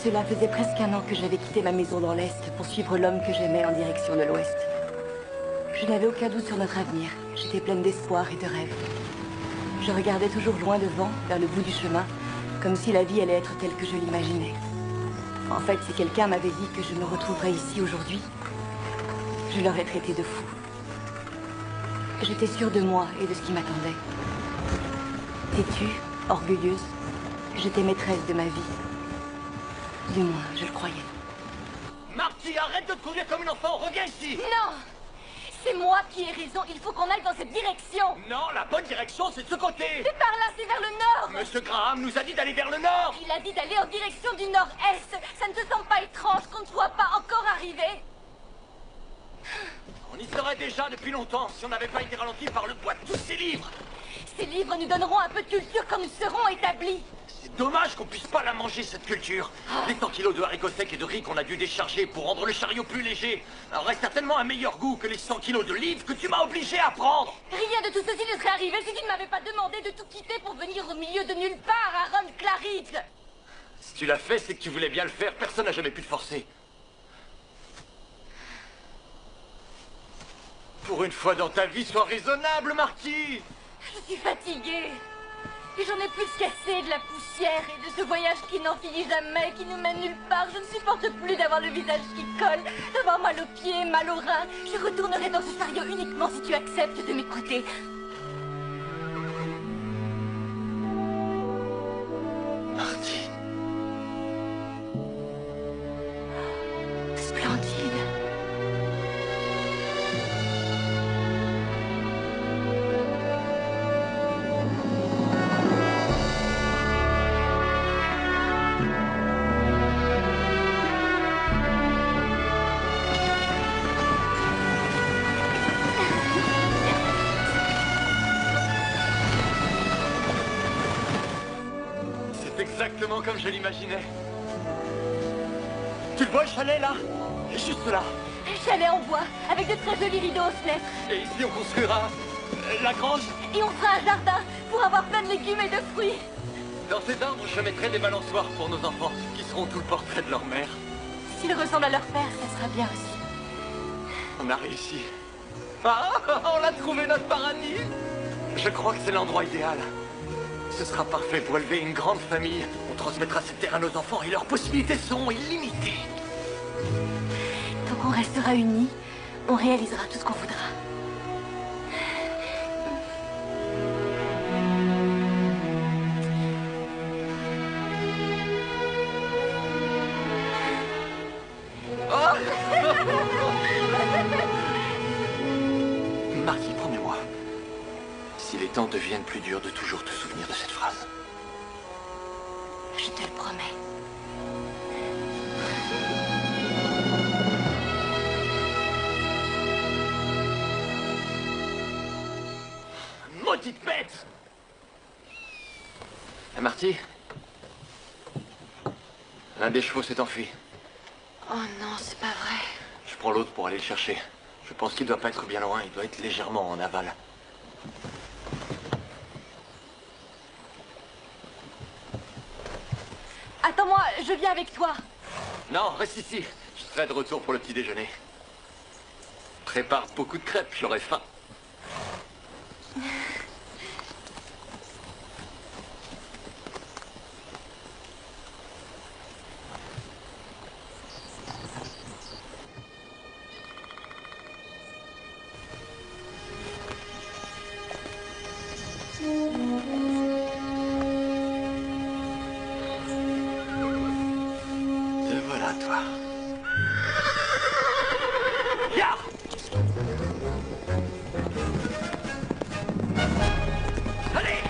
Cela faisait presque un an que j'avais quitté ma maison dans l'Est pour suivre l'homme que j'aimais en direction de l'Ouest. Je n'avais aucun doute sur notre avenir. J'étais pleine d'espoir et de rêves. Je regardais toujours loin devant, vers le bout du chemin, comme si la vie allait être telle que je l'imaginais. En fait, si quelqu'un m'avait dit que je me retrouverais ici aujourd'hui, je l'aurais traité de fou. J'étais sûre de moi et de ce qui m'attendait. Têtue, orgueilleuse, j'étais maîtresse de ma vie. Du moins, je le croyais. Marty, arrête de te conduire comme une enfant, reviens ici! Non! C'est moi qui ai raison, il faut qu'on aille dans cette direction! Non, la bonne direction, c'est de ce côté! C'est par là, c'est vers le nord! Monsieur Graham nous a dit d'aller vers le nord! Il a dit d'aller en direction du nord-est! Ça ne te semble pas étrange qu'on ne soit pas encore arrivé? On y serait déjà depuis longtemps si on n'avait pas été ralenti par le poids de tous ces livres! Ces livres nous donneront un peu de culture quand nous serons établis! C'est dommage qu'on puisse pas la manger, cette culture. Les 100 kilos de haricots secs et de riz qu'on a dû décharger pour rendre le chariot plus léger aurait certainement un meilleur goût que les 100 kilos de livres que tu m'as obligé à prendre. Rien de tout ceci ne serait arrivé si tu ne m'avais pas demandé de tout quitter pour venir au milieu de nulle part à Ron Claridge. Si tu l'as fait, c'est que tu voulais bien le faire. Personne n'a jamais pu te forcer. Pour une fois dans ta vie, sois raisonnable, Marty. Je suis fatiguée. Et j'en ai plus qu'assez de la poussière et de ce voyage qui n'en finit jamais, qui nous mène nulle part. Je ne supporte plus d'avoir le visage qui colle, d'avoir mal aux pieds, mal aux reins. Je retournerai dans ce chariot uniquement si tu acceptes de m'écouter. Marty. Splendide. Exactement comme je l'imaginais. Tu le vois, le chalet, là? Juste là. Un chalet en bois, avec de très jolis rideaux aux fenêtres. Et ici, on construira la grange. Et on fera un jardin pour avoir plein de légumes et de fruits. Dans ces arbres, je mettrai des balançoires pour nos enfants, qui seront tout le portrait de leur mère. S'ils ressemblent à leur père, ça sera bien aussi. On a réussi. Ah, on a trouvé notre paradis. Je crois que c'est l'endroit idéal. Ce sera parfait pour élever une grande famille. On transmettra cette terre à nos enfants et leurs possibilités seront illimitées. Tant qu'on restera unis, on réalisera tout ce qu'on voudra. Marty, promets-moi. Si les temps deviennent plus durs, de toujours te souvenir de cette phrase. Je te le promets. Maudite bête! Marty? L'un des chevaux s'est enfui. Oh non, c'est pas vrai. Je prends l'autre pour aller le chercher. Je pense qu'il doit pas être bien loin, il doit être légèrement en aval. Attends-moi, je viens avec toi. Non, reste ici. Je serai de retour pour le petit déjeuner. Prépare beaucoup de crêpes, j'aurai faim. Te voilà, toi. Ya! Allez!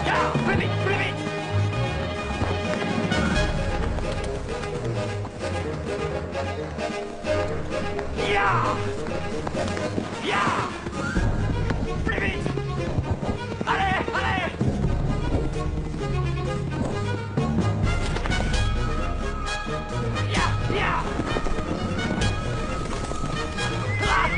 Ya! Plus vite, plus vite! Ya! Ya! Plus vite! Allez, allez! Ya! Ya! Ah!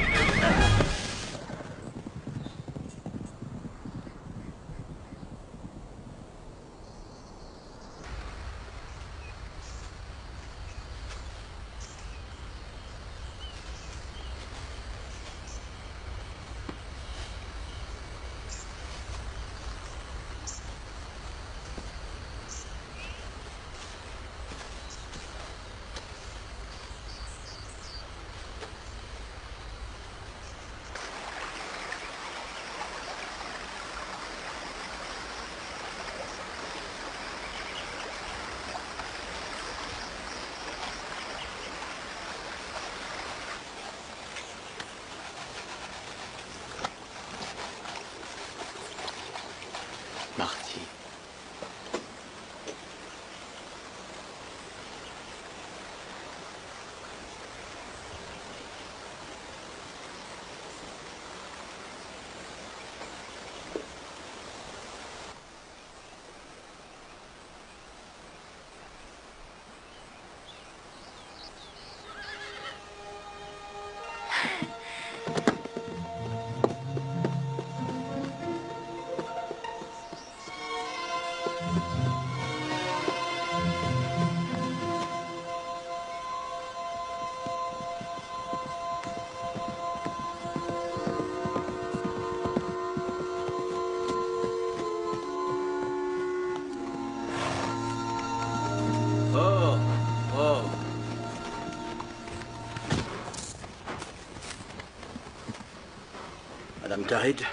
Madame Claridge,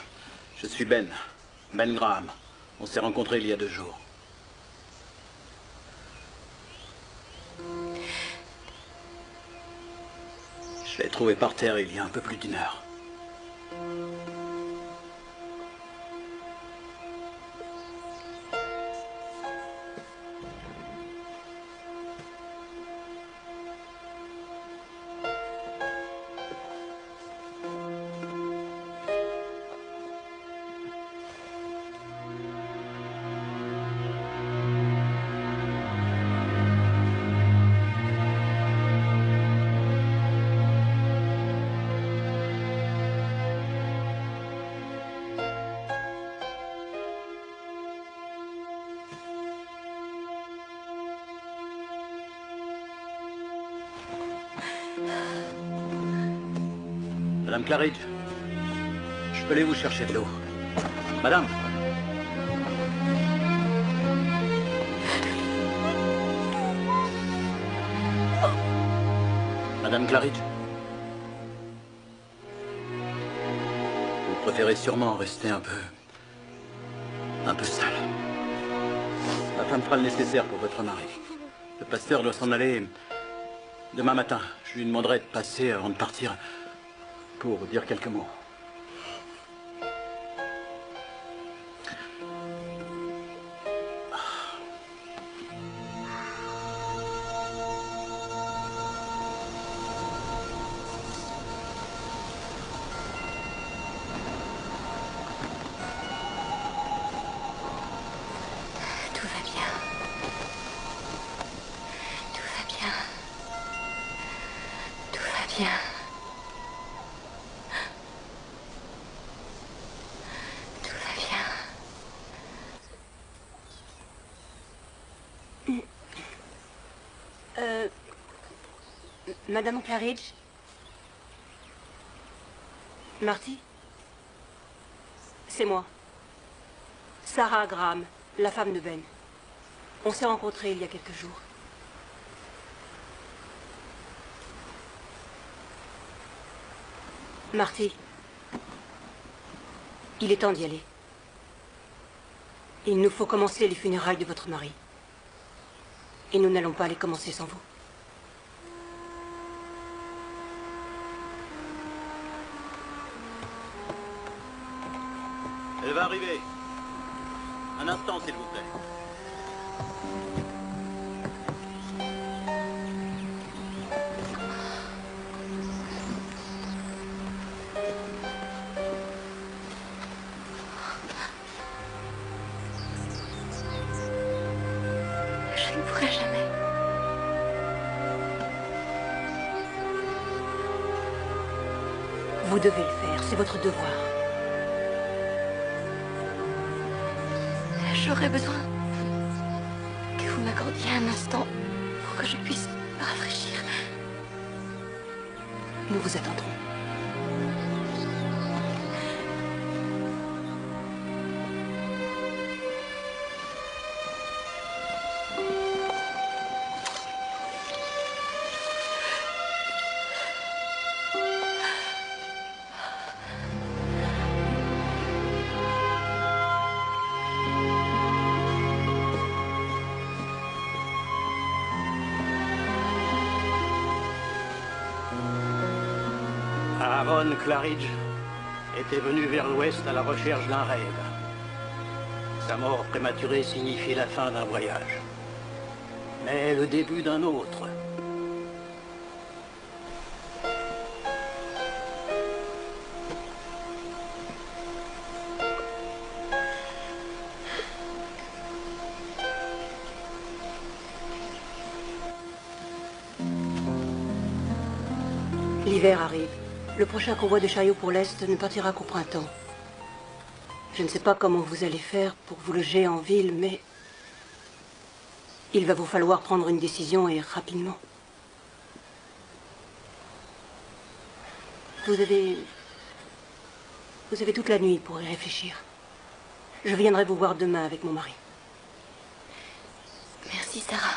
je suis Ben. Ben Graham. On s'est rencontrés il y a 2 jours. Je l'ai trouvé par terre il y a un peu plus d'1 heure. Madame Claridge, je peux aller vous chercher de l'eau. Madame. Madame Claridge. Vous préférez sûrement rester un peu seule. Ma femme fera le nécessaire pour votre mari. Le pasteur doit s'en aller demain matin. Je lui demanderai de passer avant de partir pour dire quelques mots. Tout va bien. Tout va bien. Tout va bien. Madame Claridge? Marty? C'est moi. Sarah Graham, la femme de Ben. On s'est rencontrés il y a quelques jours. Marty, il est temps d'y aller. Il nous faut commencer les funérailles de votre mari. Et nous n'allons pas les commencer sans vous. Elle va arriver. Un instant, s'il vous plaît. Je ne pourrai jamais. Vous devez le faire, c'est votre devoir. J'aurais besoin que vous m'accordiez un instant pour que je puisse me rafraîchir. Nous vous attendrons. Aaron Claridge était venu vers l'ouest à la recherche d'un rêve. Sa mort prématurée signifiait la fin d'un voyage, mais le début d'un autre. L'hiver arrive. Le prochain convoi de chariots pour l'Est ne partira qu'au printemps. Je ne sais pas comment vous allez faire pour vous loger en ville, mais il va vous falloir prendre une décision et rapidement. Vous avez toute la nuit pour y réfléchir. Je viendrai vous voir demain avec mon mari. Merci, Sarah.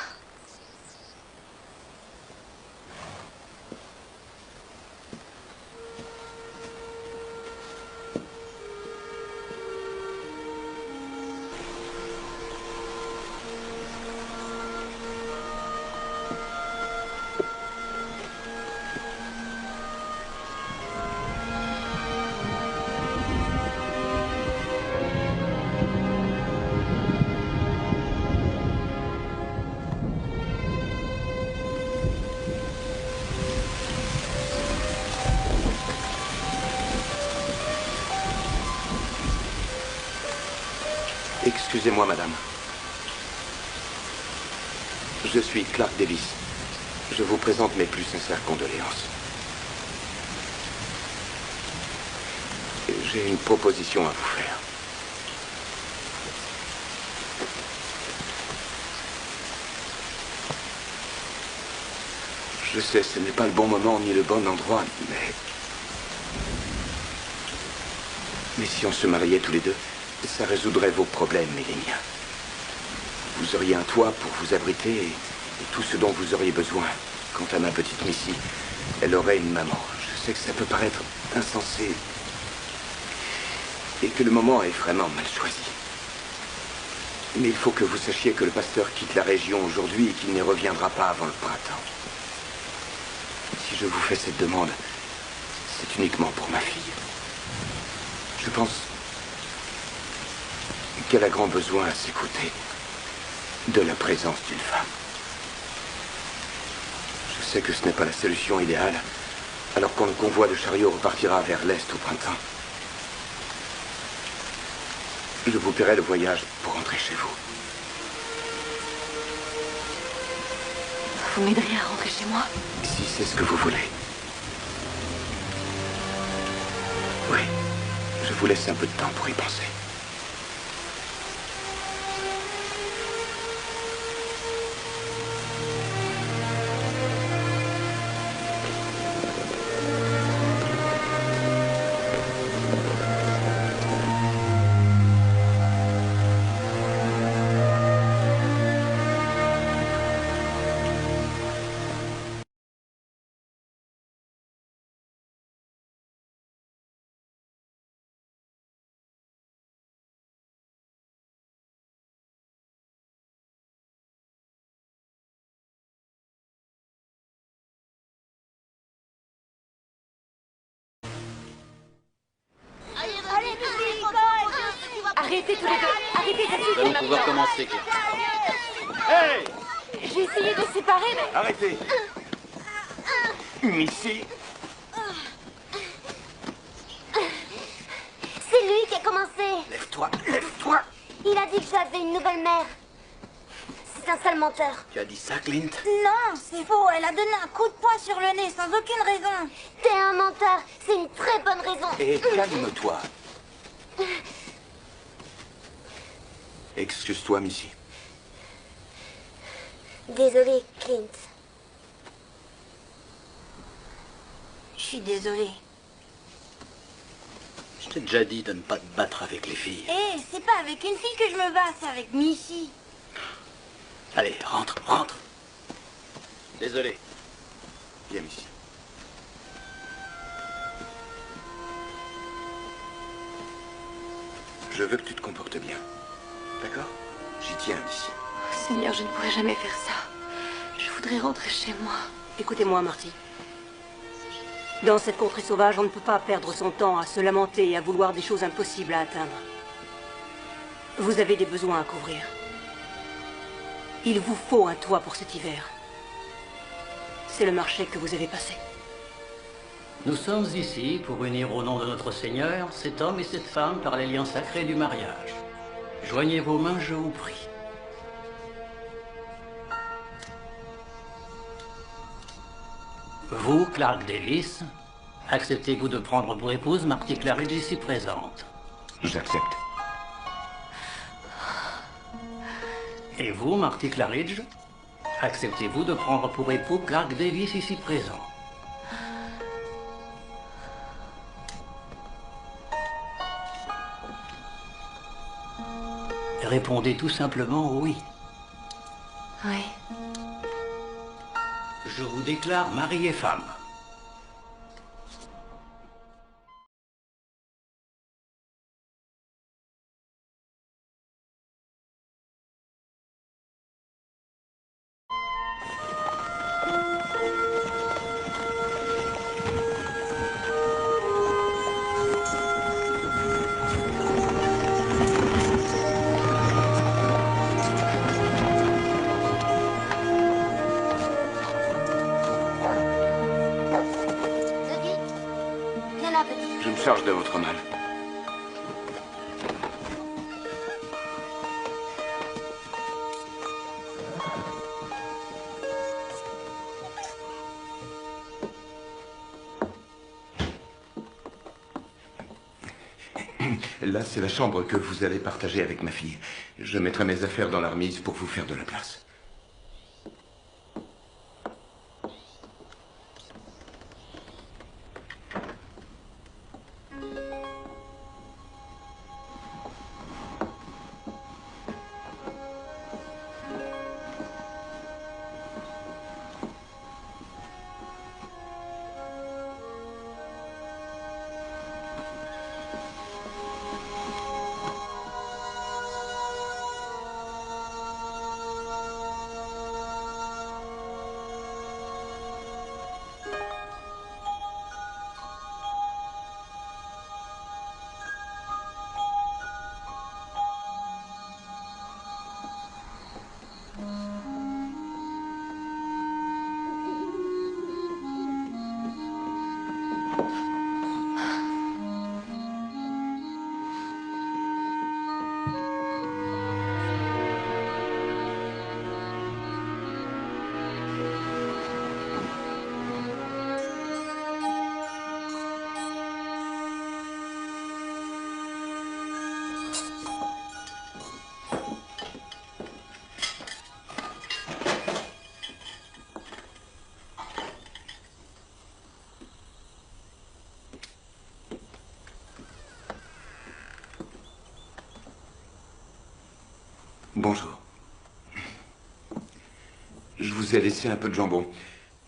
Excusez-moi, madame. Je suis Clark Davis. Je vous présente mes plus sincères condoléances. J'ai une proposition à vous faire. Je sais, ce n'est pas le bon moment ni le bon endroit, mais si on se mariait tous les deux, ça résoudrait vos problèmes et les miens. Vous auriez un toit pour vous abriter et tout ce dont vous auriez besoin. Quant à ma petite Missy, elle aurait une maman. Je sais que ça peut paraître insensé et que le moment est vraiment mal choisi. Mais il faut que vous sachiez que le pasteur quitte la région aujourd'hui et qu'il ne reviendra pas avant le printemps. Si je vous fais cette demande, c'est uniquement pour ma fille. Je pense qu'elle a grand besoin à ses côtés de la présence d'une femme. Je sais que ce n'est pas la solution idéale, alors quand le convoi de chariots repartira vers l'Est au printemps. Je vous paierai le voyage pour rentrer chez vous. Vous m'aideriez à rentrer chez moi? Si c'est ce que vous voulez. Oui, je vous laisse un peu de temps pour y penser. Arrêtez tous les deux. Arrêtez, ça Nous suffit allons pouvoir maintenant. commencer, Claire. Hey! J'ai essayé de séparer, mais... Arrêtez! Missy! C'est lui qui a commencé. Lève-toi, lève-toi! Il a dit que j'avais une nouvelle mère. C'est un sale menteur. Tu as dit ça, Clint? Non, c'est faux. Elle a donné un coup de poing sur le nez sans aucune raison. T'es un menteur. C'est une très bonne raison. Et calme-toi. Excuse-toi, Missy. Désolée, Clint. Je suis désolée. Je t'ai déjà dit de ne pas te battre avec les filles. Eh, c'est pas avec une fille que je me bats, c'est avec Missy. Allez, rentre, rentre. Désolé. Viens, Missy. Je veux que tu te comportes bien. D'accord? J'y tiens, Missy. Oh, Seigneur, je ne pourrais jamais faire ça. Je voudrais rentrer chez moi. Écoutez-moi, Marty. Dans cette contrée sauvage, on ne peut pas perdre son temps à se lamenter et à vouloir des choses impossibles à atteindre. Vous avez des besoins à couvrir. Il vous faut un toit pour cet hiver. C'est le marché que vous avez passé. Nous sommes ici pour unir au nom de notre Seigneur cet homme et cette femme par les liens sacrés du mariage. Joignez vos mains, je vous prie. Vous, Clark Davis, acceptez-vous de prendre pour épouse Marty Claridge ici présente? J'accepte. Et vous, Marty Claridge, acceptez-vous de prendre pour époux Clark Davis ici présent? Répondez tout simplement oui. Oui. Je vous déclare mari et femme. Je me charge de votre mal. Là, c'est la chambre que vous allez partager avec ma fille. Je mettrai mes affaires dans la remise pour vous faire de la place. Bonjour. Je vous ai laissé un peu de jambon.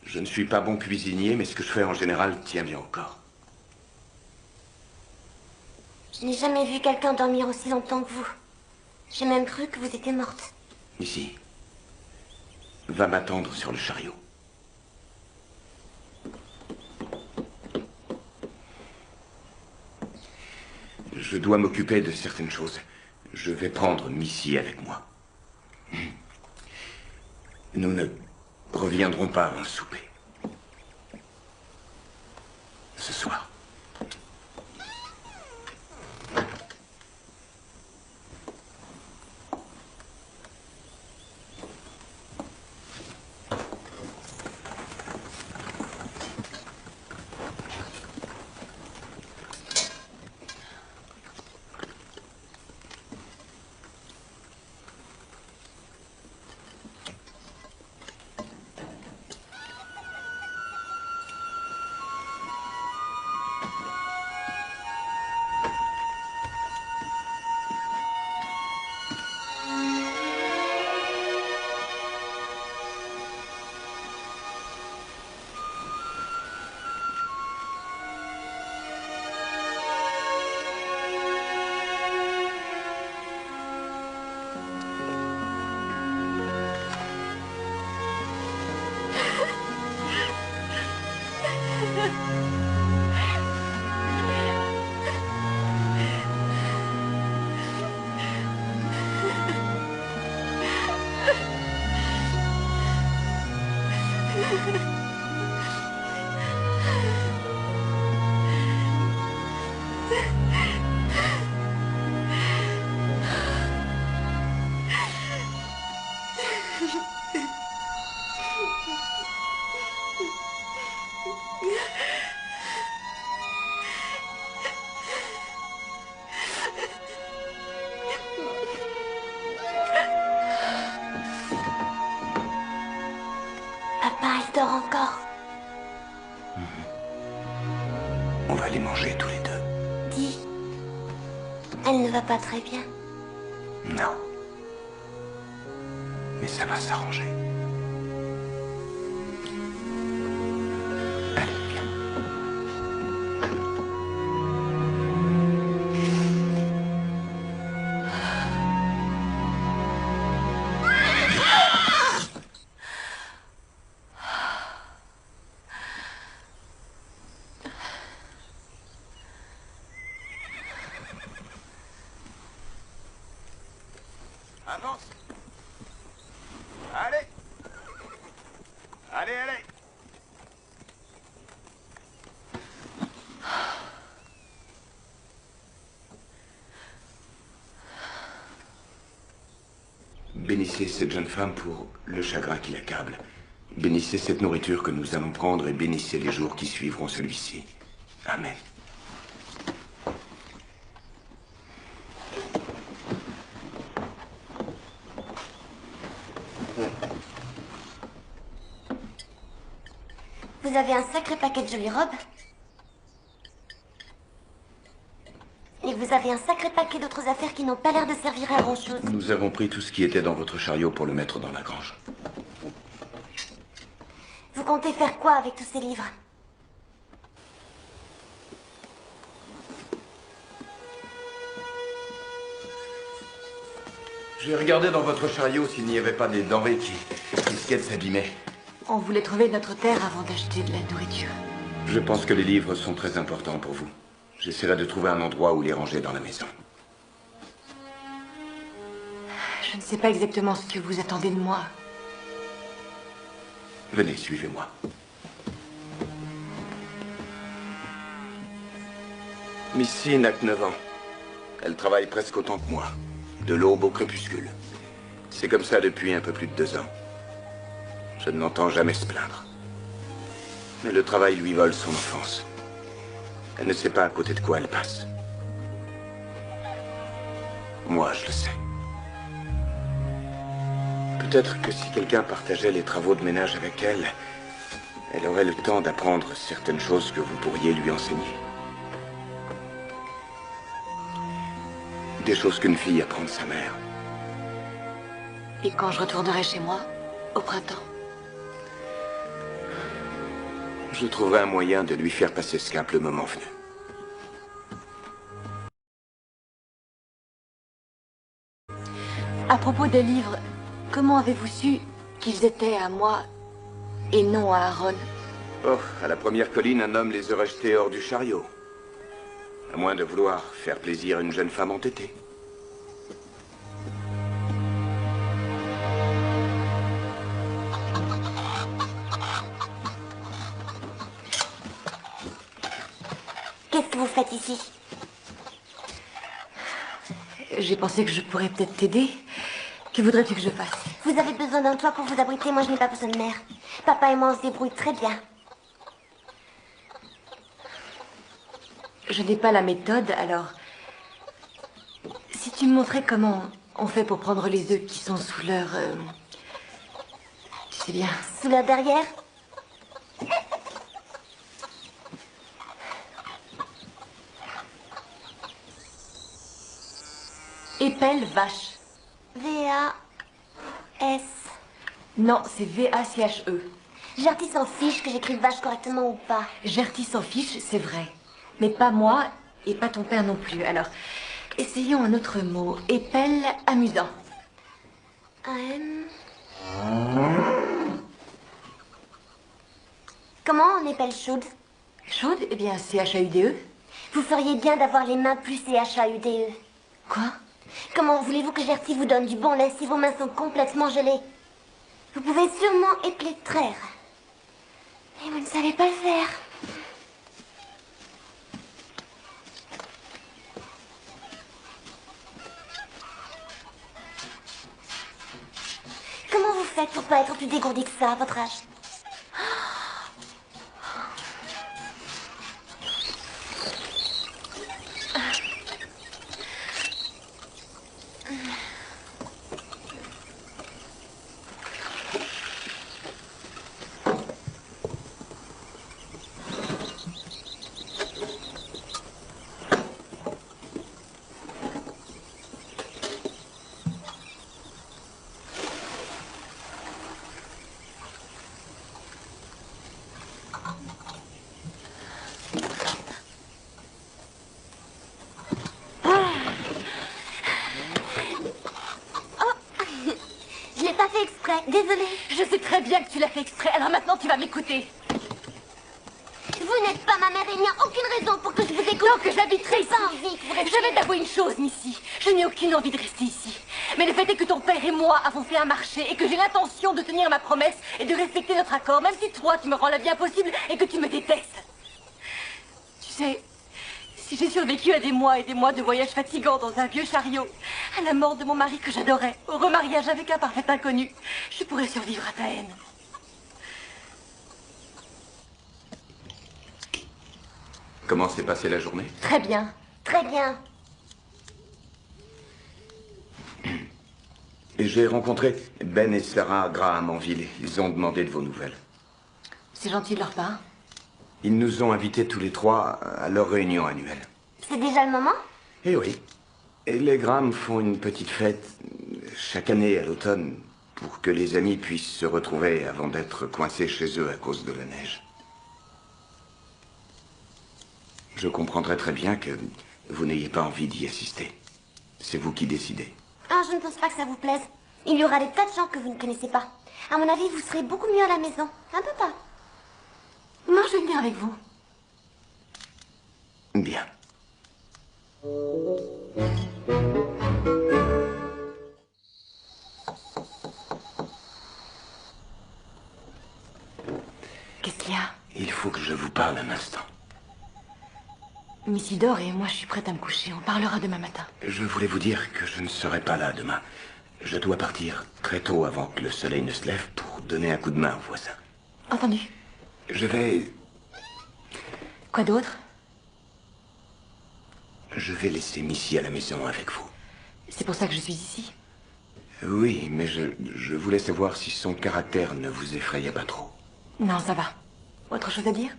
Je ne suis pas bon cuisinier, mais ce que je fais en général tient bien au corps. Je n'ai jamais vu quelqu'un dormir aussi longtemps que vous. J'ai même cru que vous étiez morte. Ici. Va m'attendre sur le chariot. Je dois m'occuper de certaines choses. Je vais prendre Missy avec moi. Nous ne reviendrons pas avant le souper. Ce soir. Papa, il dort encore. On va les manger tous les deux. Dis, elle ne va pas très bien. Non. Mais ça va s'arranger. Allez, viens. Avance. Allez. Allez, allez. Bénissez cette jeune femme pour le chagrin qui l'accable. Bénissez cette nourriture que nous allons prendre et bénissez les jours qui suivront celui-ci. Amen. Vous avez un sacré paquet de jolies robes. Et vous avez un sacré paquet d'autres affaires qui n'ont pas l'air de servir à grand-chose. Nous avons pris tout ce qui était dans votre chariot pour le mettre dans la grange. Vous comptez faire quoi avec tous ces livres? J'ai regardé dans votre chariot s'il n'y avait pas des denrées qui risquaient de s'abîmer. On voulait trouver notre terre avant d'acheter de la nourriture. Je pense que les livres sont très importants pour vous. J'essaierai de trouver un endroit où les ranger dans la maison. Je ne sais pas exactement ce que vous attendez de moi. Venez, suivez-moi. Missy n'a que 9 ans. Elle travaille presque autant que moi. De l'aube au crépuscule. C'est comme ça depuis un peu plus de 2 ans. Je ne l'entends jamais se plaindre. Mais le travail lui vole son enfance. Elle ne sait pas à côté de quoi elle passe. Moi, je le sais. Peut-être que si quelqu'un partageait les travaux de ménage avec elle, elle aurait le temps d'apprendre certaines choses que vous pourriez lui enseigner. Des choses qu'une fille apprend de sa mère. Et quand je retournerai chez moi, au printemps? Je trouverai un moyen de lui faire passer ce cap le moment venu. À propos des livres, comment avez-vous su qu'ils étaient à moi et non à Aaron? Oh, à la première colline, un homme les aurait jetés hors du chariot. À moins de vouloir faire plaisir à une jeune femme entêtée. Qu'est-ce que vous faites ici? J'ai pensé que je pourrais peut-être t'aider. Que voudrais-tu que je fasse? Vous avez besoin d'un toit pour vous abriter, moi je n'ai pas besoin de mer. Papa et moi on se débrouille très bien. Je n'ai pas la méthode, alors... Si tu me montrais comment on fait pour prendre les œufs qui sont sous leur... Tu sais bien. Sous leur derrière? Épelle vache. V-A-S. Non, c'est V-A-C-H-E. Gertie s'en fiche que j'écrive vache correctement ou pas. Gertie s'en fiche, c'est vrai. Mais pas moi, et pas ton père non plus. Alors, essayons un autre mot. Épelle amusant. A-M. Comment on épelle chaude? Chaude? Eh bien, C-H-A-U-D-E. Vous feriez bien d'avoir les mains plus C-H-A-U-D-E. Quoi? Comment voulez-vous que Gertie vous donne du bon lait si vos mains sont complètement gelées? Vous pouvez sûrement épeler traire. Mais vous ne savez pas le faire. Comment vous faites pour pas être plus dégourdi que ça à votre âge? Désolée. Je sais très bien que tu l'as fait exprès, alors maintenant tu vas m'écouter. Vous n'êtes pas ma mère et il n'y a aucune raison pour que je vous écoute. Non, que j'habiterai ici. Pas envie que vous restiez. Je vais t'avouer une chose, Missy. Je n'ai aucune envie de rester ici. Mais le fait est que ton père et moi avons fait un marché et que j'ai l'intention de tenir ma promesse et de respecter notre accord, même si toi, tu me rends la vie impossible et que tu me détestes. Tu sais, si j'ai survécu à des mois et des mois de voyage fatigants dans un vieux chariot, à la mort de mon mari que j'adorais, au remariage avec un parfait inconnu, je pourrais survivre à ta haine. Comment s'est passée la journée? Très bien. Très bien. Et j'ai rencontré Ben et Sarah Graham en ville. Ils ont demandé de vos nouvelles. C'est gentil de leur part. Ils nous ont invités tous les trois à leur réunion annuelle. C'est déjà le moment? Eh oui. Et les Graham font une petite fête chaque année à l'automne pour que les amis puissent se retrouver avant d'être coincés chez eux à cause de la neige. Je comprendrais très bien que vous n'ayez pas envie d'y assister. C'est vous qui décidez. Ah, je ne pense pas que ça vous plaise. Il y aura des tas de gens que vous ne connaissez pas. À mon avis, vous serez beaucoup mieux à la maison. Un peu pas. Non, je vais venir avec vous. Bien. Qu'est-ce qu'il y a? Il faut que je vous parle un instant. Missy dort et moi je suis prête à me coucher. On parlera demain matin. Je voulais vous dire que je ne serai pas là demain. Je dois partir très tôt avant que le soleil ne se lève pour donner un coup de main aux voisins. Entendu. Je vais... Quoi d'autre? Je vais laisser Missy à la maison avec vous. C'est pour ça que je suis ici. Oui, mais je voulais savoir si son caractère ne vous effrayait pas trop. Non, ça va. Autre chose à dire?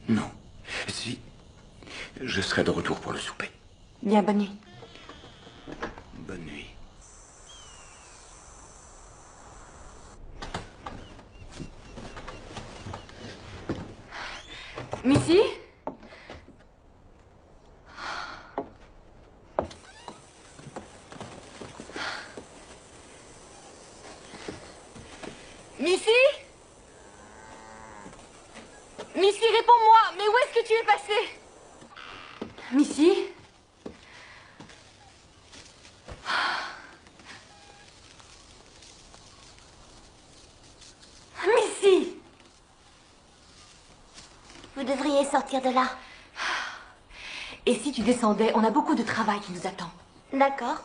Non. Si... Je serai de retour pour le souper. Bien, bonne nuit. Bonne nuit. Missy? Missy? Missy, réponds-moi! Mais où est-ce que tu es passée? Missy? Missy! Vous devriez sortir de là. Et si tu descendais? On a beaucoup de travail qui nous attend. D'accord.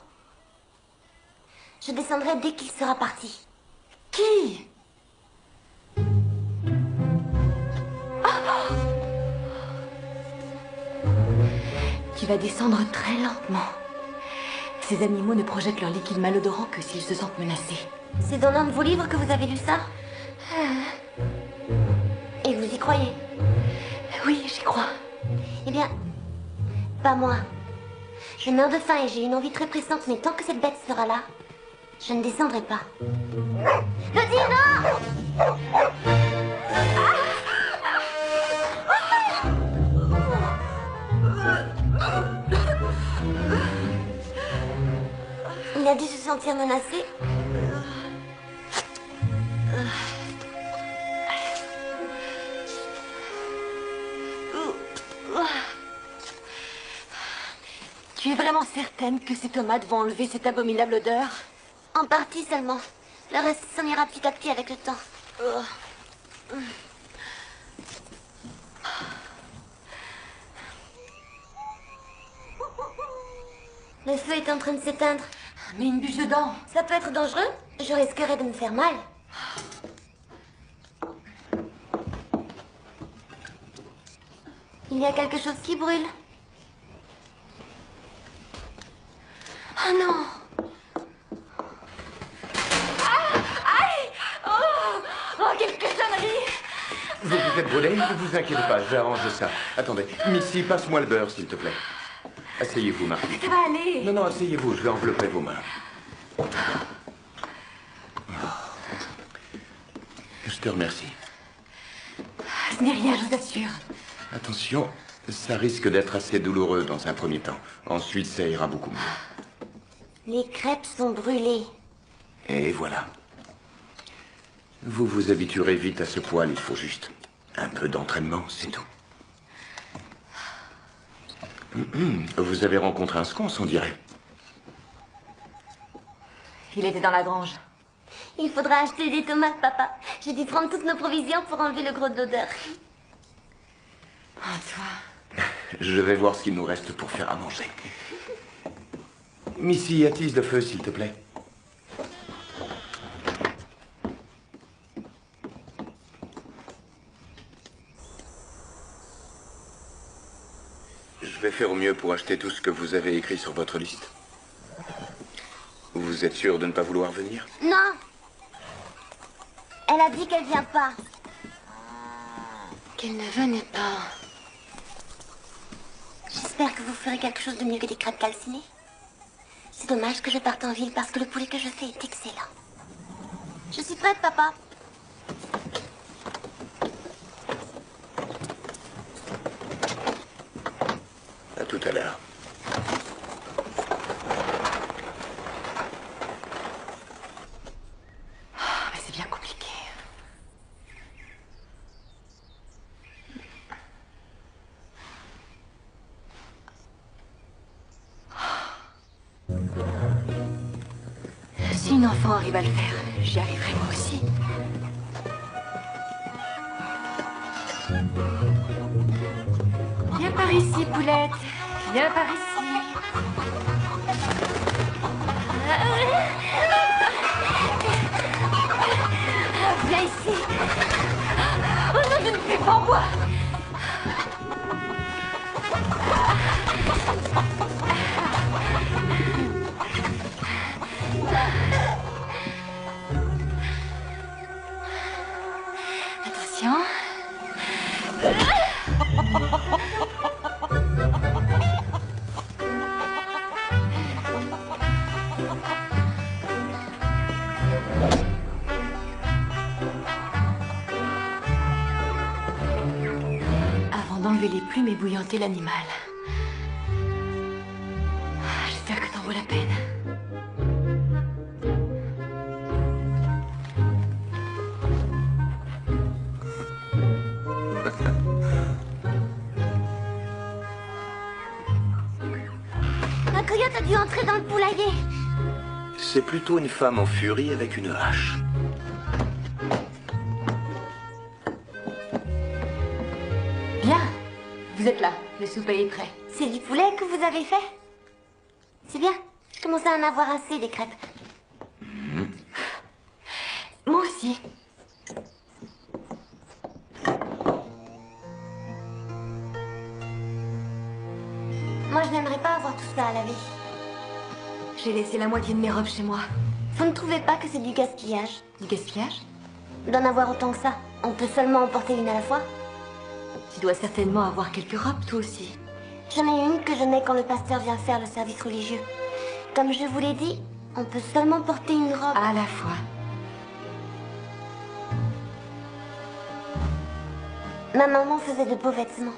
Je descendrai dès qu'il sera parti. Qui? Tu vas descendre très lentement. Ces animaux ne projettent leur liquide malodorant que s'ils se sentent menacés. C'est dans l'un de vos livres que vous avez lu ça? Et vous y croyez? Oui, j'y crois. Eh bien, pas moi. Je meurs de faim et j'ai une envie très pressante, mais tant que cette bête sera là, je ne descendrai pas. Je dis non! Il a dû se sentir menacé. Tu es vraiment certaine que ces tomates vont enlever cette abominable odeur? En partie seulement. Le reste s'en ira petit à petit avec le temps. Le feu est en train de s'éteindre. Mets une bûche dedans. Ça peut être dangereux. Je risquerais de me faire mal. Il y a quelque chose qui brûle. Oh non! Aïe! Oh, quelle cochonnerie! Vous vous êtes brûlé? Ne vous inquiétez pas, je vais arranger ça. Attendez, Missy, passe-moi le beurre, s'il te plaît. Asseyez-vous, Marie. Ça va aller. Non, asseyez-vous, je vais envelopper vos mains. Je te remercie. Ce n'est rien, je vous assure. Attention, ça risque d'être assez douloureux dans un premier temps. Ensuite, ça ira beaucoup mieux. Les crêpes sont brûlées. Et voilà. Vous vous habituerez vite à ce poil, il faut juste un peu d'entraînement, c'est tout. Vous avez rencontré un sconce, on dirait. Il était dans la grange. Il faudra acheter des tomates, papa. J'ai dû prendre toutes nos provisions pour enlever le gros d'odeur. Oh, toi. Je vais voir ce qu'il nous reste pour faire à manger. Missy, attise le feu, s'il te plaît. Je vais faire au mieux pour acheter tout ce que vous avez écrit sur votre liste. Vous êtes sûr de ne pas vouloir venir? Non. Elle a dit qu'elle vient pas. Qu'elle ne venait pas. J'espère que vous ferez quelque chose de mieux que des crêpes calcinées. C'est dommage que je parte en ville parce que le poulet que je fais est excellent. Je suis prête, papa. À tout à l'heure. Mais c'est bien compliqué. Si une enfant arrive à le faire, j'y arriverai moi aussi. Viens par ici, poulette. Viens par ici. Viens ici. Oh non, je ne fais pas en bois. Attention. Avant d'enlever les plumes et bouillanter l'animal. J'espère que t'en vaut la peine. Un coyote a dû entrer dans le poulailler. C'est plutôt une femme en furie avec une hache. Bien. Vous êtes là. Le souper est prêt. C'est du poulet que vous avez fait? C'est bien. Je commence à en avoir assez des crêpes. Moi aussi. Moi, je n'aimerais pas avoir tout ça à laver. J'ai laissé la moitié de mes robes chez moi. Vous ne trouvez pas que c'est du gaspillage? Du gaspillage? D'en avoir autant que ça. On peut seulement en porter une à la fois. Tu dois certainement avoir quelques robes, toi aussi. J'en ai une que je mets quand le pasteur vient faire le service religieux. Comme je vous l'ai dit, on peut seulement porter une robe. À la fois. Ma maman faisait de beaux vêtements.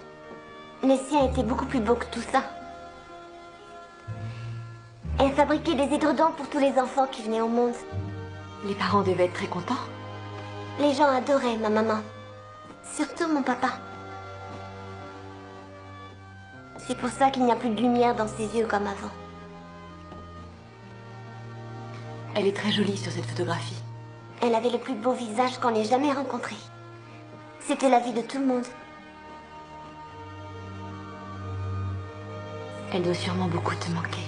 Les siens étaient beaucoup plus beaux que tout ça. Elle fabriquait des édredons pour tous les enfants qui venaient au monde. Les parents devaient être très contents. Les gens adoraient ma maman. Surtout mon papa. C'est pour ça qu'il n'y a plus de lumière dans ses yeux comme avant. Elle est très jolie sur cette photographie. Elle avait le plus beau visage qu'on ait jamais rencontré. C'était la vie de tout le monde. Elle doit sûrement beaucoup te manquer.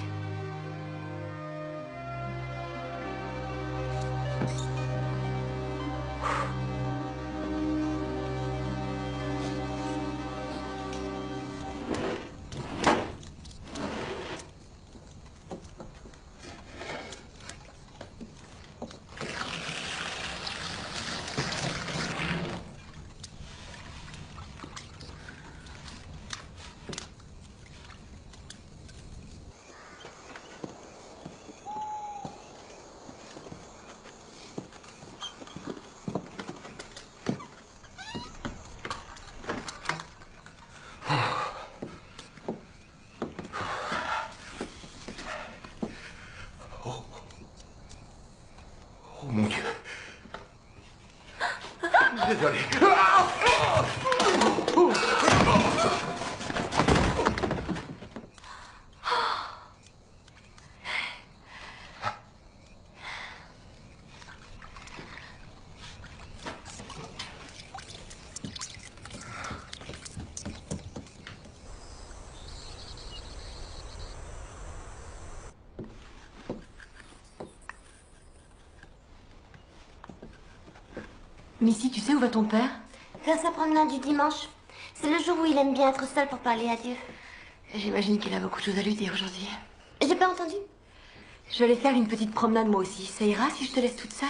Oh mon Dieu. Désolé. Missy, tu sais où va ton père? Faire sa promenade du dimanche. C'est le jour où il aime bien être seul pour parler à Dieu. J'imagine qu'il a beaucoup de choses à lui dire aujourd'hui. J'ai pas entendu. Je vais aller faire une petite promenade moi aussi. Ça ira si je te laisse toute seule?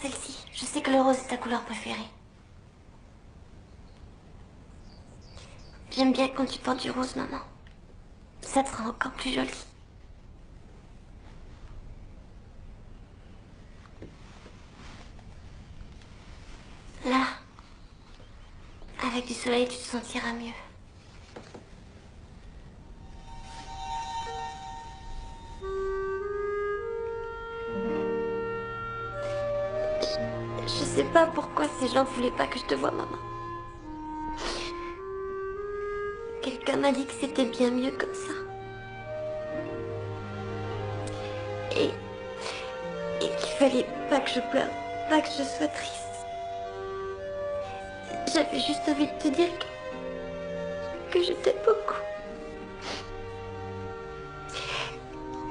celle-ci. Je sais que le rose est ta couleur préférée. J'aime bien quand tu portes du rose, maman. Ça te rend encore plus jolie. Là, avec du soleil, tu te sentiras mieux. Je sais pas pourquoi ces gens voulaient pas que je te voie, maman. Quelqu'un m'a dit que c'était bien mieux comme ça. Et qu'il fallait pas que je pleure, pas que je sois triste. J'avais juste envie de te dire que je t'aime beaucoup.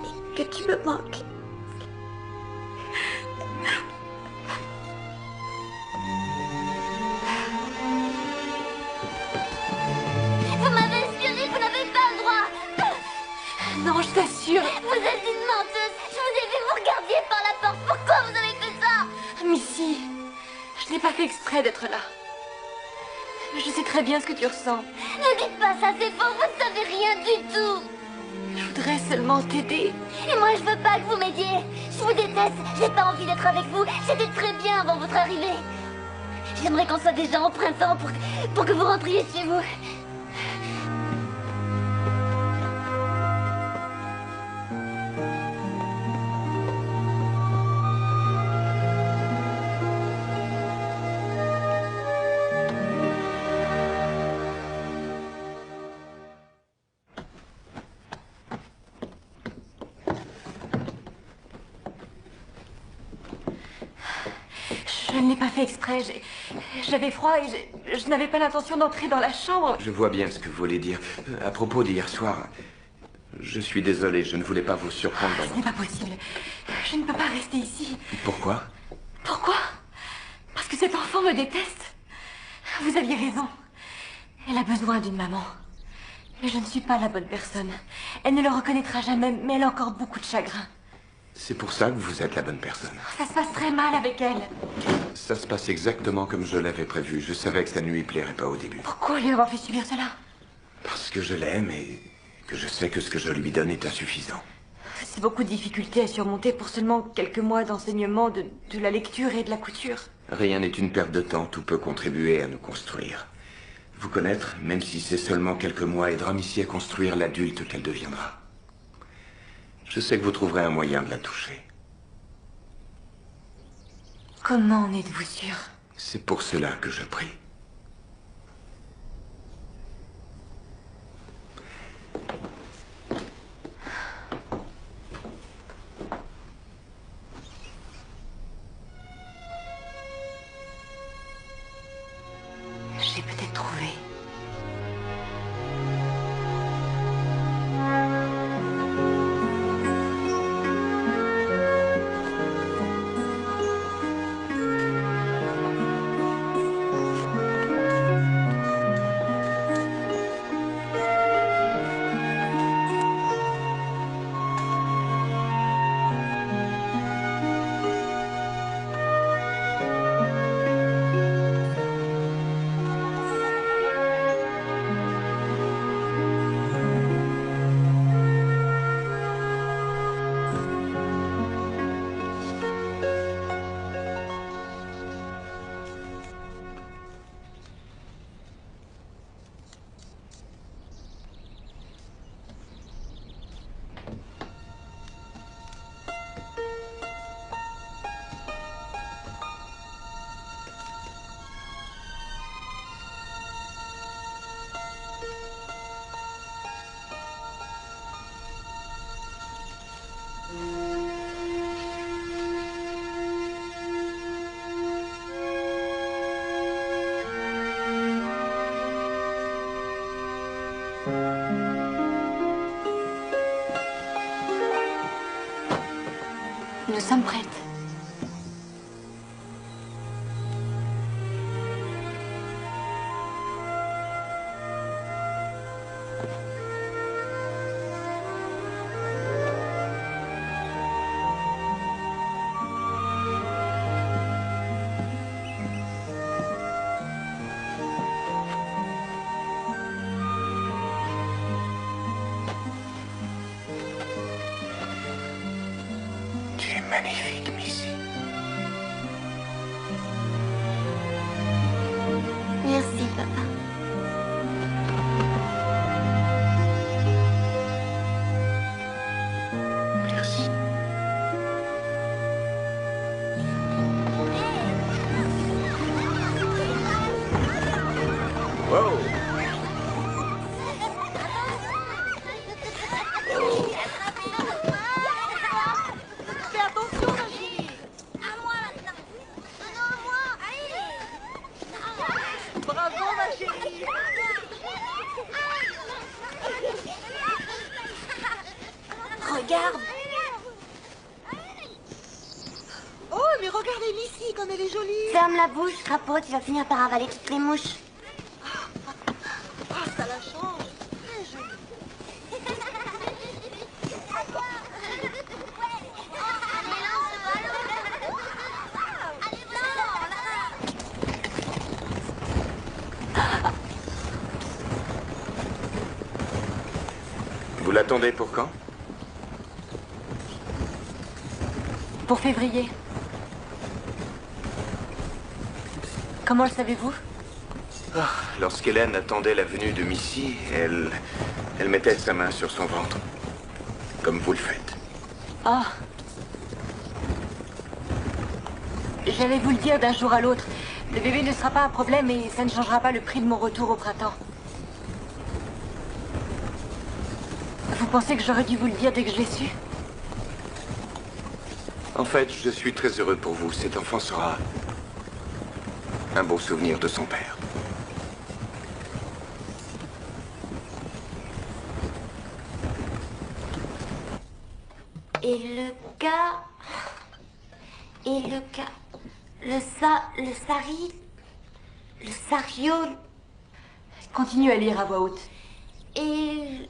Et que tu me manques. Vous m'avez espionné, vous n'avez pas le droit. Non, je t'assure. Vous êtes une menteuse. Je vous ai vu vous regardiez par la porte. Pourquoi vous avez fait ça? Missy, je n'ai pas fait exprès d'être là. Je sais très bien ce que tu ressens. Ne dites pas ça, c'est faux. Vous ne savez rien du tout. Je voudrais seulement t'aider. Et moi, je veux pas que vous m'aidiez. Je vous déteste. J'ai pas envie d'être avec vous. J'étais très bien avant votre arrivée. J'aimerais qu'on soit déjà au printemps pour que vous rentriez chez vous. Je ne l'ai pas fait exprès. J'avais froid et je n'avais pas l'intention d'entrer dans la chambre. Je vois bien ce que vous voulez dire. À propos d'hier soir, je suis désolé, je ne voulais pas vous surprendre Ce n'est pas possible. Je ne peux pas rester ici. Pourquoi? Pourquoi? Parce que cet enfant me déteste. Vous aviez raison. Elle a besoin d'une maman. Mais je ne suis pas la bonne personne. Elle ne le reconnaîtra jamais, mais elle a encore beaucoup de chagrin. C'est pour ça que vous êtes la bonne personne. Ça se passe très mal avec elle. Ça se passe exactement comme je l'avais prévu. Je savais que ça ne lui plairait pas au début. Pourquoi lui avoir fait subir cela? Parce que je l'aime et que je sais que ce que je lui donne est insuffisant. C'est beaucoup de difficultés à surmonter pour seulement quelques mois d'enseignement de la lecture et de la couture. Rien n'est une perte de temps, tout peut contribuer à nous construire. Vous connaître, même si c'est seulement quelques mois, aidera Missy à construire l'adulte qu'elle deviendra. Je sais que vous trouverez un moyen de la toucher. Comment en êtes-vous sûr? C'est pour cela que je prie. J'ai peut-être trouvé. magnifique, Missy. Merci, papa. Merci. Wow. Fais attention, ma chérie. À moi maintenant. Non, à moi. Allez. Bravo, ma chérie. Regarde. Oh, mais regardez Missy, comme elle est jolie. Ferme la bouche, crapaud, tu vas finir par avaler toutes les mouches. Ah, ça la change. Très jolie. Vous l'attendez pour quand? Pour février. Comment le savez-vous? Lorsqu'Hélène attendait la venue de Missy, elle mettait sa main sur son ventre. Comme vous le faites. Ah. J'allais vous le dire d'un jour à l'autre. Le bébé ne sera pas un problème et ça ne changera pas le prix de mon retour au printemps. Vous pensez que j'aurais dû vous le dire dès que je l'ai su? En fait, je suis très heureux pour vous. Cet enfant sera un beau souvenir de son père. Et le gars... Et le gars... Le sari... Le sario... Continue à lire à voix haute. Et...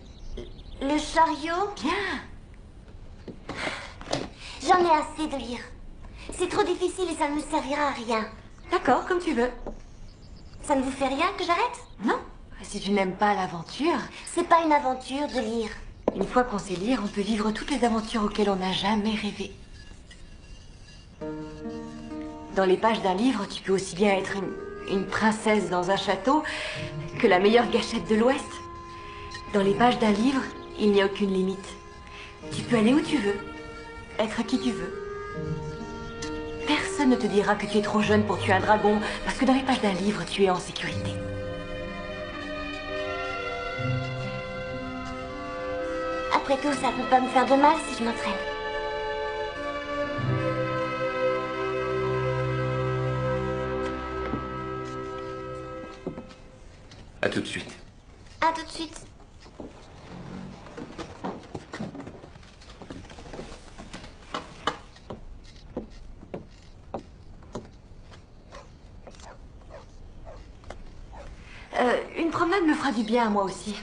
Le chariot... Bien. J'en ai assez de lire. C'est trop difficile et ça ne me servira à rien. D'accord, comme tu veux. Ça ne vous fait rien que j'arrête? Non. Si tu n'aimes pas l'aventure, C'est pas une aventure de lire. une fois qu'on sait lire, on peut vivre toutes les aventures auxquelles on n'a jamais rêvé. Dans les pages d'un livre, tu peux aussi bien être une princesse dans un château que la meilleure gâchette de l'Ouest. Dans les pages d'un livre, il n'y a aucune limite. Tu peux aller où tu veux, être qui tu veux. Personne ne te dira que tu es trop jeune pour tuer un dragon, parce que dans les pages d'un livre, tu es en sécurité. Après tout, ça peut pas me faire de mal si je m'entraîne. À tout de suite. À tout de suite. Une promenade me fera du bien à moi aussi.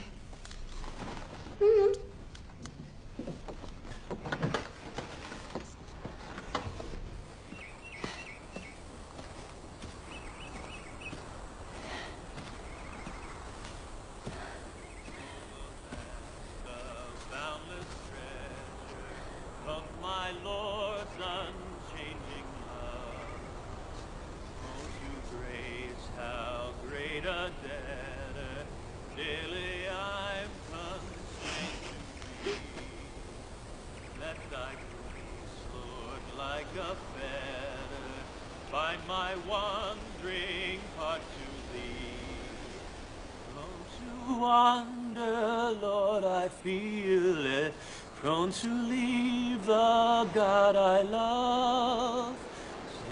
Prone to leave the God I love.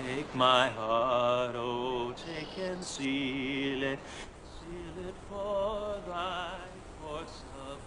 Take my heart, oh, take and seal it for thy courts above.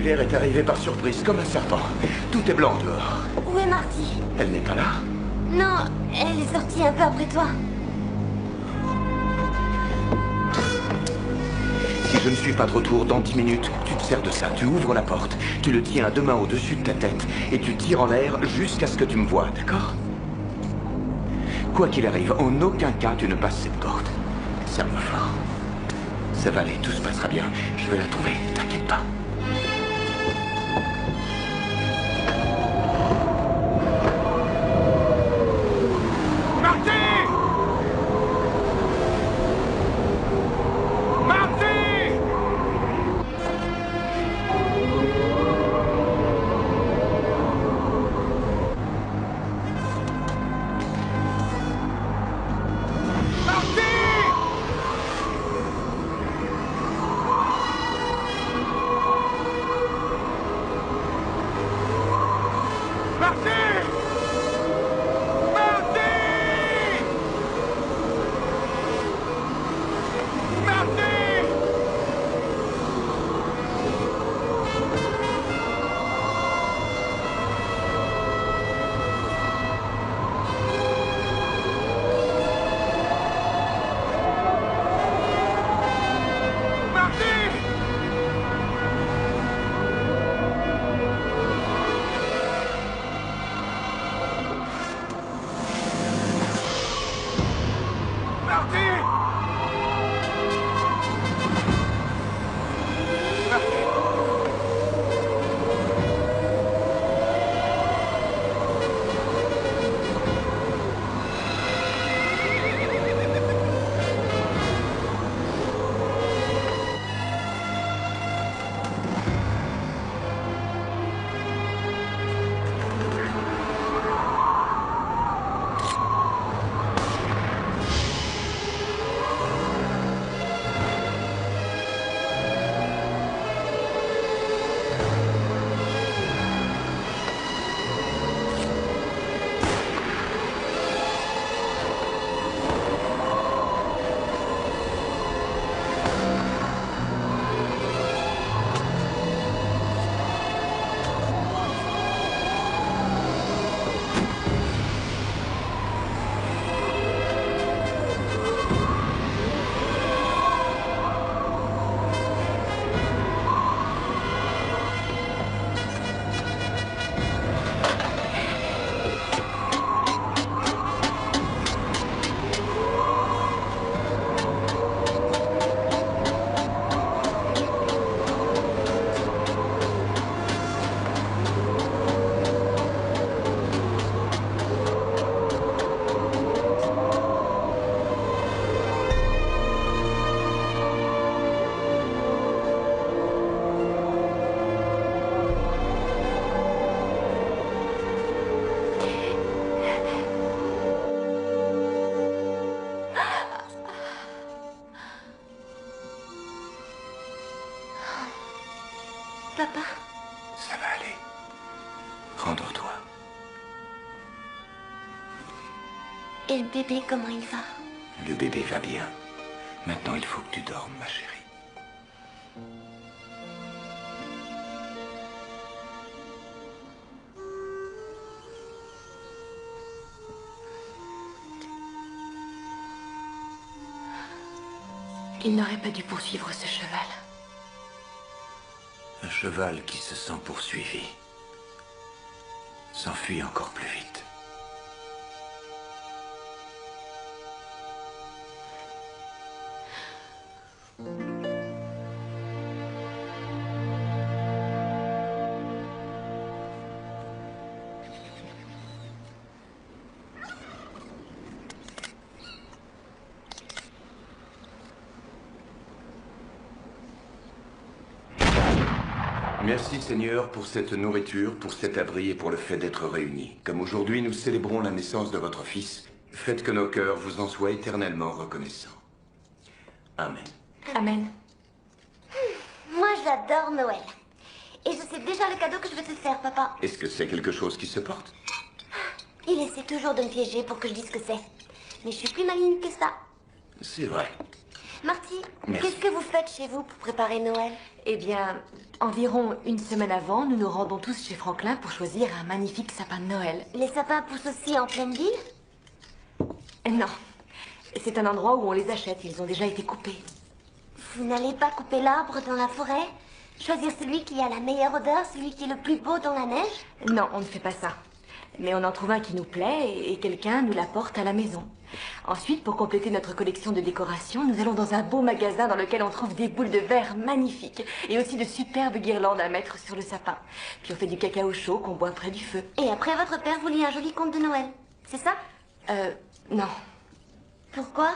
L'hiver est arrivé par surprise, comme un serpent. Tout est blanc dehors. Où est Marty? Elle n'est pas là? Non, elle est sortie un peu après toi. Si je ne suis pas de retour dans 10 minutes, tu te sers de ça. Tu ouvres la porte, tu le tiens à 2 mains au-dessus de ta tête et tu tires en l'air jusqu'à ce que tu me voies, d'accord? Quoi qu'il arrive, en aucun cas tu ne passes cette porte. Serre-moi fort. Ça va aller, tout se passera bien. Je vais la trouver, t'inquiète pas. Papa? Ça va aller. Rendors-toi. Et le bébé, comment il va? Le bébé va bien. Maintenant, il faut que tu dormes, ma chérie. Il n'aurait pas dû poursuivre ce cheval. Un cheval qui se sent poursuivi s'enfuit encore plus vite. Merci Seigneur pour cette nourriture, pour cet abri et pour le fait d'être réunis. Comme aujourd'hui nous célébrons la naissance de votre Fils, faites que nos cœurs vous en soient éternellement reconnaissants. Amen. Amen. Moi, j'adore Noël. Et je sais déjà le cadeau que je veux te faire, papa. Est-ce que c'est quelque chose qui se porte? Il essaie toujours de me piéger pour que je dise ce que c'est. Mais je suis plus maligne que ça. C'est vrai. Marty, Merci. qu'est-ce que vous faites chez vous pour préparer Noël? Eh bien, environ une semaine avant, nous nous rendons tous chez Franklin pour choisir un magnifique sapin de Noël. Les sapins poussent aussi en pleine ville? Non, c'est un endroit où on les achète, ils ont déjà été coupés. Vous n'allez pas couper l'arbre dans la forêt? Choisir celui qui a la meilleure odeur, celui qui est le plus beau dans la neige? Non, on ne fait pas ça. Mais on en trouve un qui nous plaît et quelqu'un nous l'apporte à la maison. Ensuite, pour compléter notre collection de décorations, nous allons dans un beau magasin dans lequel on trouve des boules de verre magnifiques et aussi de superbes guirlandes à mettre sur le sapin. Puis on fait du cacao chaud qu'on boit près du feu. Et après, votre père vous lit un joli conte de Noël, c'est ça? Non. Pourquoi?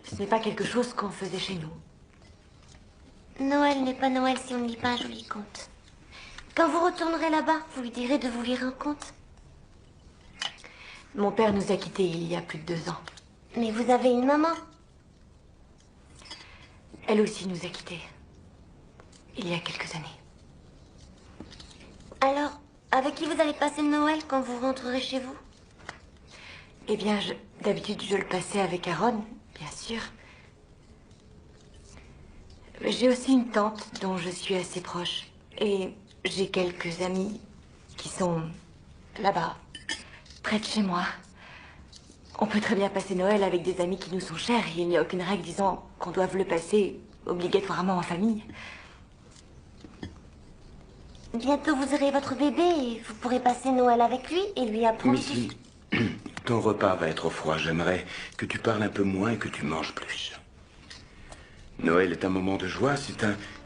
Ce n'est pas quelque chose qu'on faisait chez nous. Noël n'est pas Noël si on ne lit pas un joli conte. Quand vous retournerez là-bas, vous lui direz de vous lire un conte. Mon père nous a quittés il y a plus de 2 ans. Mais vous avez une maman. Elle aussi nous a quittés. Il y a quelques années. Alors, avec qui vous allez passer le Noël quand vous rentrerez chez vous? Eh bien, d'habitude, je le passais avec Aaron, bien sûr. J'ai aussi une tante dont je suis assez proche. Et j'ai quelques amis qui sont là-bas, près de chez moi. On peut très bien passer Noël avec des amis qui nous sont chers. Il n'y a aucune règle disant qu'on doive le passer obligatoirement en famille. Bientôt vous aurez votre bébé et vous pourrez passer Noël avec lui et lui apprendre... Missy, ton repas va être froid. J'aimerais que tu parles un peu moins et que tu manges plus. Noël est un moment de joie.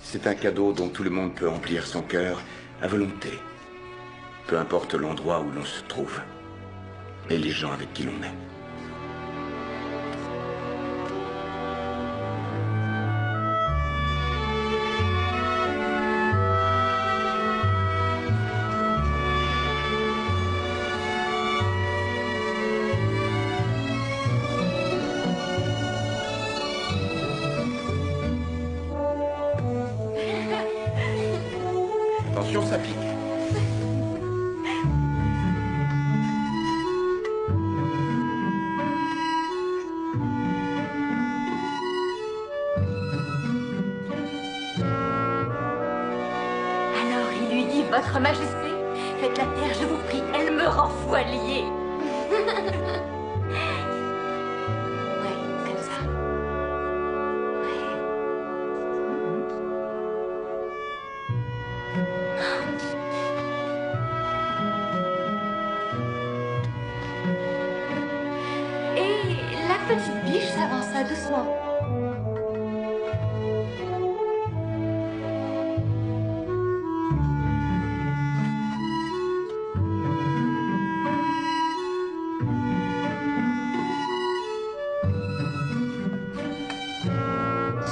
C'est un cadeau dont tout le monde peut remplir son cœur à volonté. Peu importe l'endroit où l'on se trouve et les gens avec qui l'on est. Attention, ça pique. Alors, il lui dit, Votre Majesté, faites la terre, je vous prie, elle me rend fou à lier. Ouais, comme ça. Et la petite biche s'avança doucement.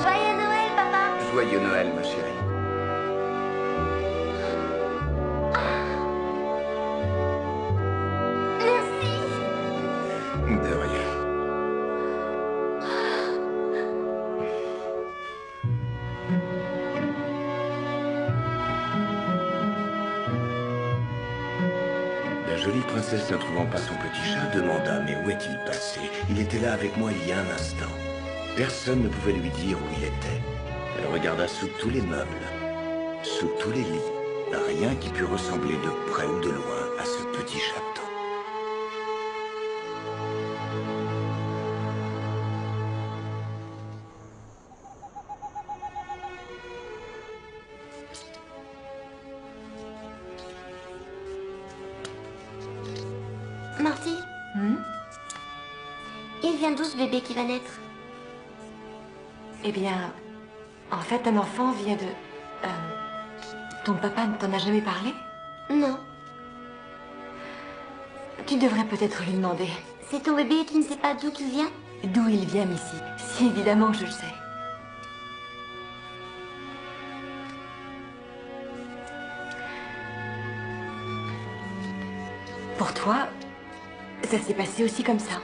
Joyeux Noël, papa! Joyeux Noël, ma chérie. Merci! De rien. La jolie princesse, ne trouvant pas son petit chat, demanda « Mais où est-il passé? Il était là avec moi il y a un instant. » Personne ne pouvait lui dire où il était. Elle regarda sous tous les meubles, sous tous les lits. Rien qui pût ressembler de près ou de loin à ce petit château. Marty, il vient d'où ce bébé qui va naître? Eh bien, en fait, un enfant vient de... ton papa ne t'en a jamais parlé? Non. Tu devrais peut-être lui demander. C'est ton bébé et tu ne sais pas d'où il vient? D'où il vient, Missy? Si évidemment que je le sais. Pour toi, ça s'est passé aussi comme ça.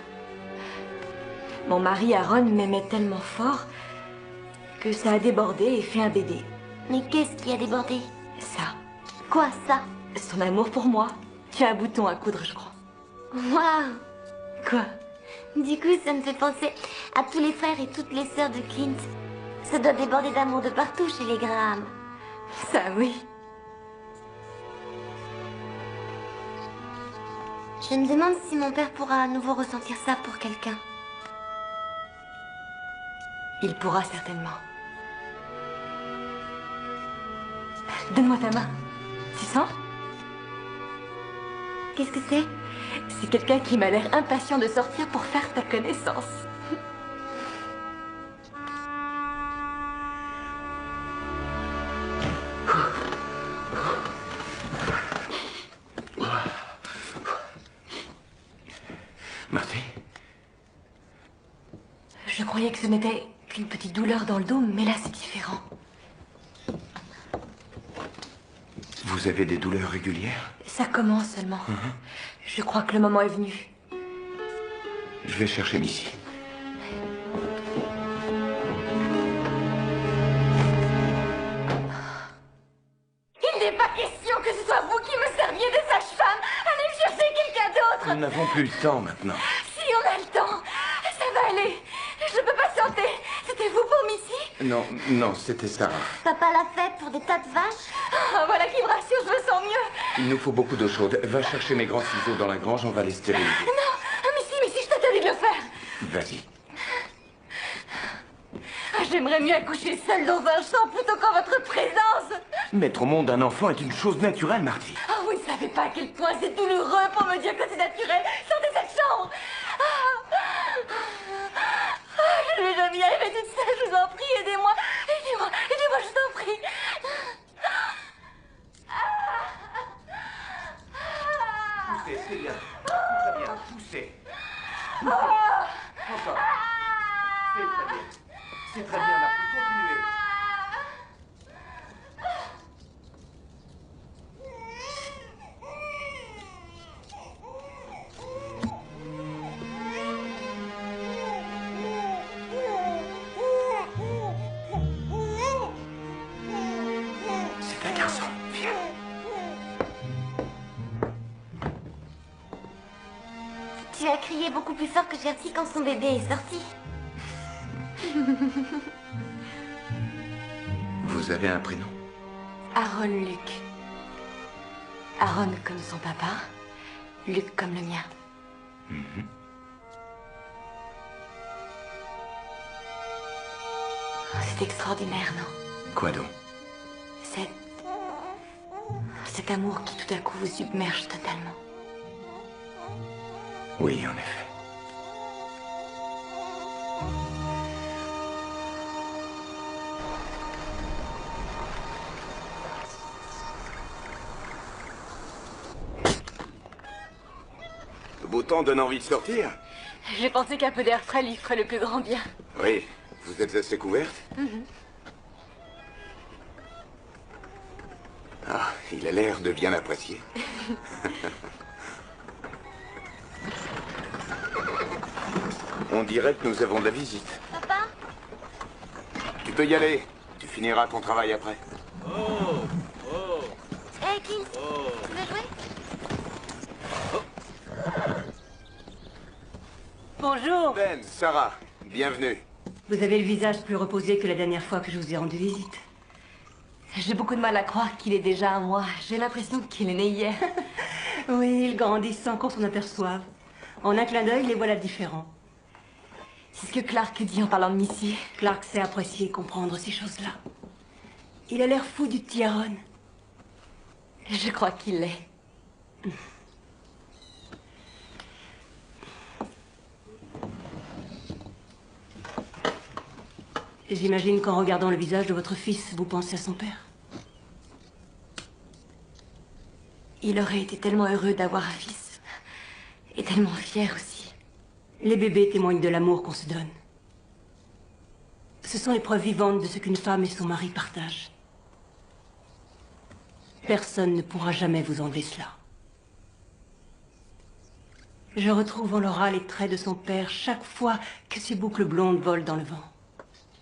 Mon mari Aaron m'aimait tellement fort que ça a débordé et fait un bébé. Mais qu'est-ce qui a débordé? Ça. Quoi, ça? Son amour pour moi. Tu as un bouton à coudre, je crois. Waouh! Quoi? Du coup, ça me fait penser à tous les frères et toutes les sœurs de Clint. Ça doit déborder d'amour de partout chez les Graham. Ça, oui. Je me demande si mon père pourra à nouveau ressentir ça pour quelqu'un. Il pourra certainement. Donne-moi ta main. Tu sens? Qu'est-ce que c'est? C'est quelqu'un qui m'a l'air impatient de sortir pour faire ta connaissance. Marty? Je croyais que ce n'était qu'une petite douleur dans le dos, mais là c'est différent. Vous avez des douleurs régulières? Ça commence seulement. Je crois que le moment est venu. Je vais chercher Missy. Il n'est pas question que ce soit vous qui me serviez de sage-femme. Allez chercher quelqu'un d'autre. Nous n'avons plus le temps maintenant. Si on a le temps, ça va aller. Je peux patienter. C'était vous pour Missy? Non, non, c'était Sarah. Papa l'a fait pour des tas de vaches. Ah, voilà qui me rassure, je me sens mieux. Il nous faut beaucoup d'eau chaude. Va chercher mes grands ciseaux dans la grange, on va les stériliser. Non, Missy, je t'interdis de le faire. Vas-y. Ah, j'aimerais mieux accoucher seule dans un champ plutôt qu'en votre présence. Mettre au monde un enfant est une chose naturelle, Marty. Ah, vous ne savez pas à quel point c'est douloureux pour me dire que c'est naturel. Sortez cette chambre. Je ne vais jamais y arriver toute seule, je vous en prie, aidez-moi. Aidez-moi, je vous en prie. Poussez, c'est bien. Très bien, poussez. Encore. C'est très bien. C'est très bien, Marty. Continuez. C'est un garçon. Viens. Tu as crié beaucoup plus fort que Gertie quand son bébé est sorti. Vous avez un prénom? Aaron Luc. Aaron comme son papa, Luc comme le mien. C'est extraordinaire, non? Quoi donc? Cet amour qui tout à coup vous submerge totalement. Oui, en effet. Le beau temps donne envie de sortir? J'ai pensé qu'un peu d'air frais lui ferait le plus grand bien. Oui. Vous êtes assez couverte? Ah, il a l'air de bien apprécier. On dirait que nous avons de la visite. Papa? Tu peux y aller. Tu finiras ton travail après. Hey, Clint, tu veux jouer? Bonjour. Ben, Sarah, bienvenue. Vous avez le visage plus reposé que la dernière fois que je vous ai rendu visite. J'ai beaucoup de mal à croire qu'il est déjà à moi. J'ai l'impression qu'il est né hier. Oui, ils grandissent sans qu'on s'en aperçoive. En un clin d'œil, les voilà différents. C'est ce que Clark dit en parlant de Missy. Clark sait apprécier et comprendre ces choses-là. Il a l'air fou du petit Aaron. Je crois qu'il l'est. J'imagine qu'en regardant le visage de votre fils, vous pensez à son père. Il aurait été tellement heureux d'avoir un fils. Et tellement fier aussi. Les bébés témoignent de l'amour qu'on se donne. Ce sont les preuves vivantes de ce qu'une femme et son mari partagent. Personne ne pourra jamais vous enlever cela. Je retrouve en Laura les traits de son père chaque fois que ses boucles blondes volent dans le vent.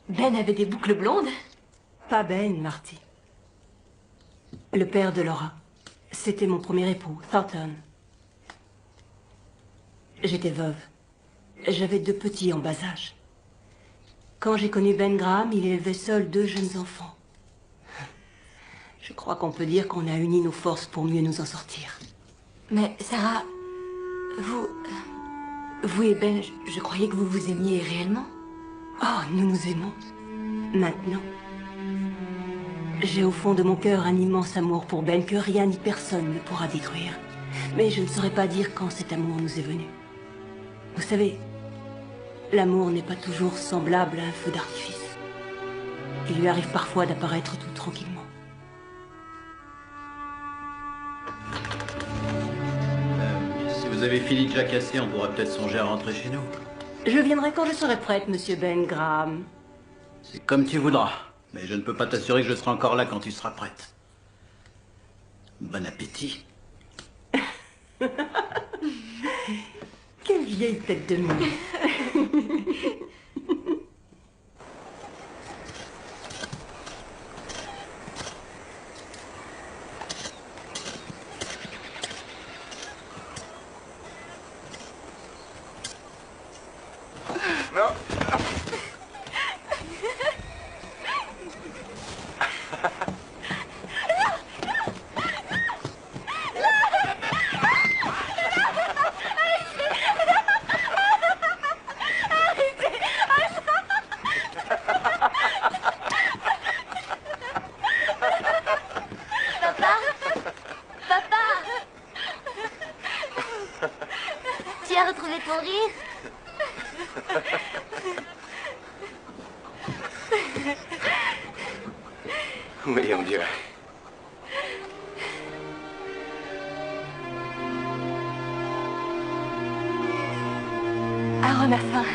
Ben avait des boucles blondes? Pas Ben, Marty. Le père de Laura. C'était mon premier époux, Thornton. J'étais veuve. J'avais 2 petits en bas âge. Quand j'ai connu Ben Graham, il élevait seul 2 jeunes enfants. Je crois qu'on peut dire qu'on a uni nos forces pour mieux nous en sortir. Mais Sarah, vous et Ben, je croyais que vous vous aimiez réellement. Oh, nous nous aimons. Maintenant. J'ai au fond de mon cœur un immense amour pour Ben que rien ni personne ne pourra détruire. Mais je ne saurais pas dire quand cet amour nous est venu. Vous savez, l'amour n'est pas toujours semblable à un feu d'artifice. Il lui arrive parfois d'apparaître tout tranquillement. Si vous avez fini de jacasser, on pourra peut-être songer à rentrer chez nous. Je viendrai quand je serai prête, monsieur Ben Graham. C'est comme tu voudras. Mais je ne peux pas t'assurer que je serai encore là quand tu seras prête. Bon appétit. Quelle vieille tête de mule. Non. Tu as retrouvé ton rire? Oui, on dirait. Aaron a faim.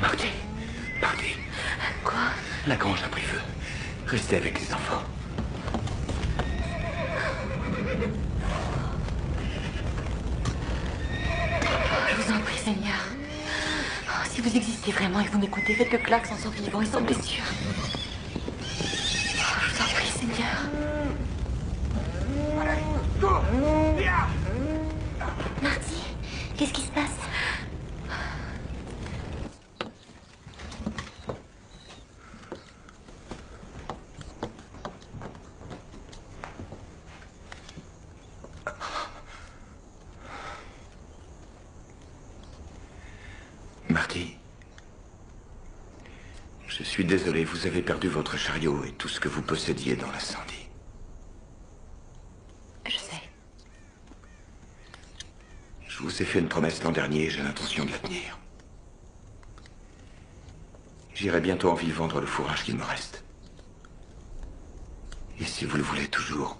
Marty. Marty. Quoi? La grange a pris feu. Restez avec les enfants. Je vous en prie, Seigneur. Oh, si vous existez vraiment et que vous m'écoutez, faites que Clark s'en sorte vivant et sans blessure. Oh, je vous en prie, Seigneur. Marty, qu'est-ce qui se passe? Marty. Je suis désolé, vous avez perdu votre chariot et tout ce que vous possédiez dans l'incendie. Je sais. Je vous ai fait une promesse l'an dernier et j'ai l'intention de la tenir. J'irai bientôt en ville vendre le fourrage qu'il me reste. Et si vous le voulez toujours,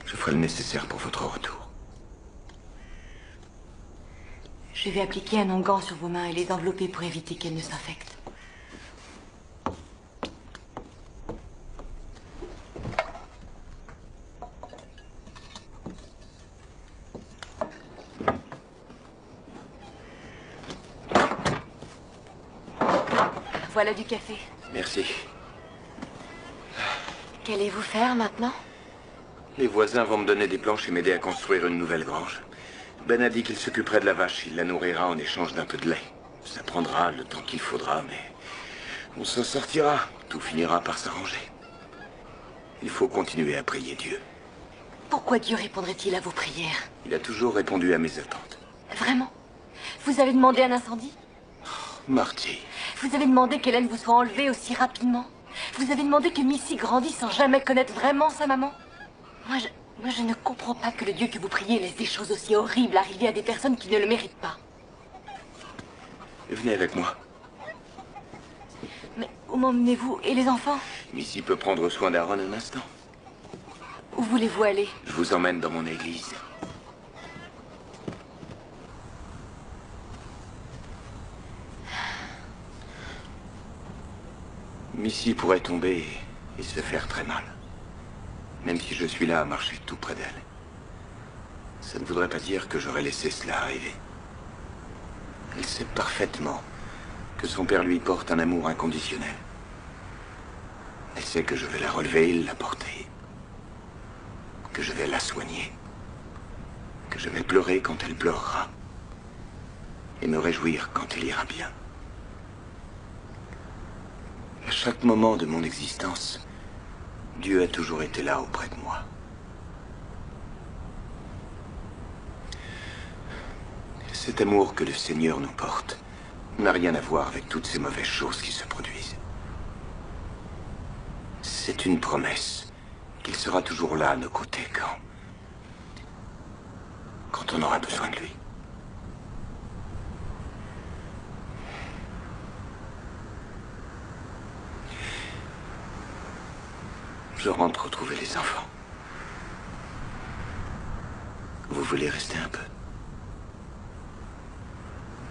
je ferai le nécessaire pour votre retour. Je vais appliquer un onguent sur vos mains et les envelopper pour éviter qu'elles ne s'infectent. Voilà du café. Merci. Qu'allez-vous faire maintenant? Les voisins vont me donner des planches et m'aider à construire une nouvelle grange. Ben a dit qu'il s'occuperait de la vache. Il la nourrira en échange d'un peu de lait. Ça prendra le temps qu'il faudra, mais on s'en sortira. Tout finira par s'arranger. Il faut continuer à prier Dieu. Pourquoi Dieu répondrait-il à vos prières? Il a toujours répondu à mes attentes. Vraiment? Vous avez demandé un incendie? Marty. Vous avez demandé qu'Hélène vous soit enlevée aussi rapidement? Vous avez demandé que Missy grandisse sans jamais connaître vraiment sa maman? Moi, je ne comprends pas que le Dieu que vous priez laisse des choses aussi horribles arriver à des personnes qui ne le méritent pas. Venez avec moi. Mais où m'emmenez-vous? Et les enfants? Missy peut prendre soin d'Aaron un instant. Où voulez-vous aller? Je vous emmène dans mon église. Missy pourrait tomber et se faire très mal. Même si je suis là à marcher tout près d'elle. Ça ne voudrait pas dire que j'aurais laissé cela arriver. Elle sait parfaitement que son père lui porte un amour inconditionnel. Elle sait que je vais la relever et la porter. Que je vais la soigner. Que je vais pleurer quand elle pleurera. Et me réjouir quand elle ira bien. À chaque moment de mon existence, Dieu a toujours été là auprès de moi. Cet amour que le Seigneur nous porte n'a rien à voir avec toutes ces mauvaises choses qui se produisent. C'est une promesse qu'il sera toujours là à nos côtés quand on aura besoin de lui. Je rentre retrouver les enfants. Vous voulez rester un peu?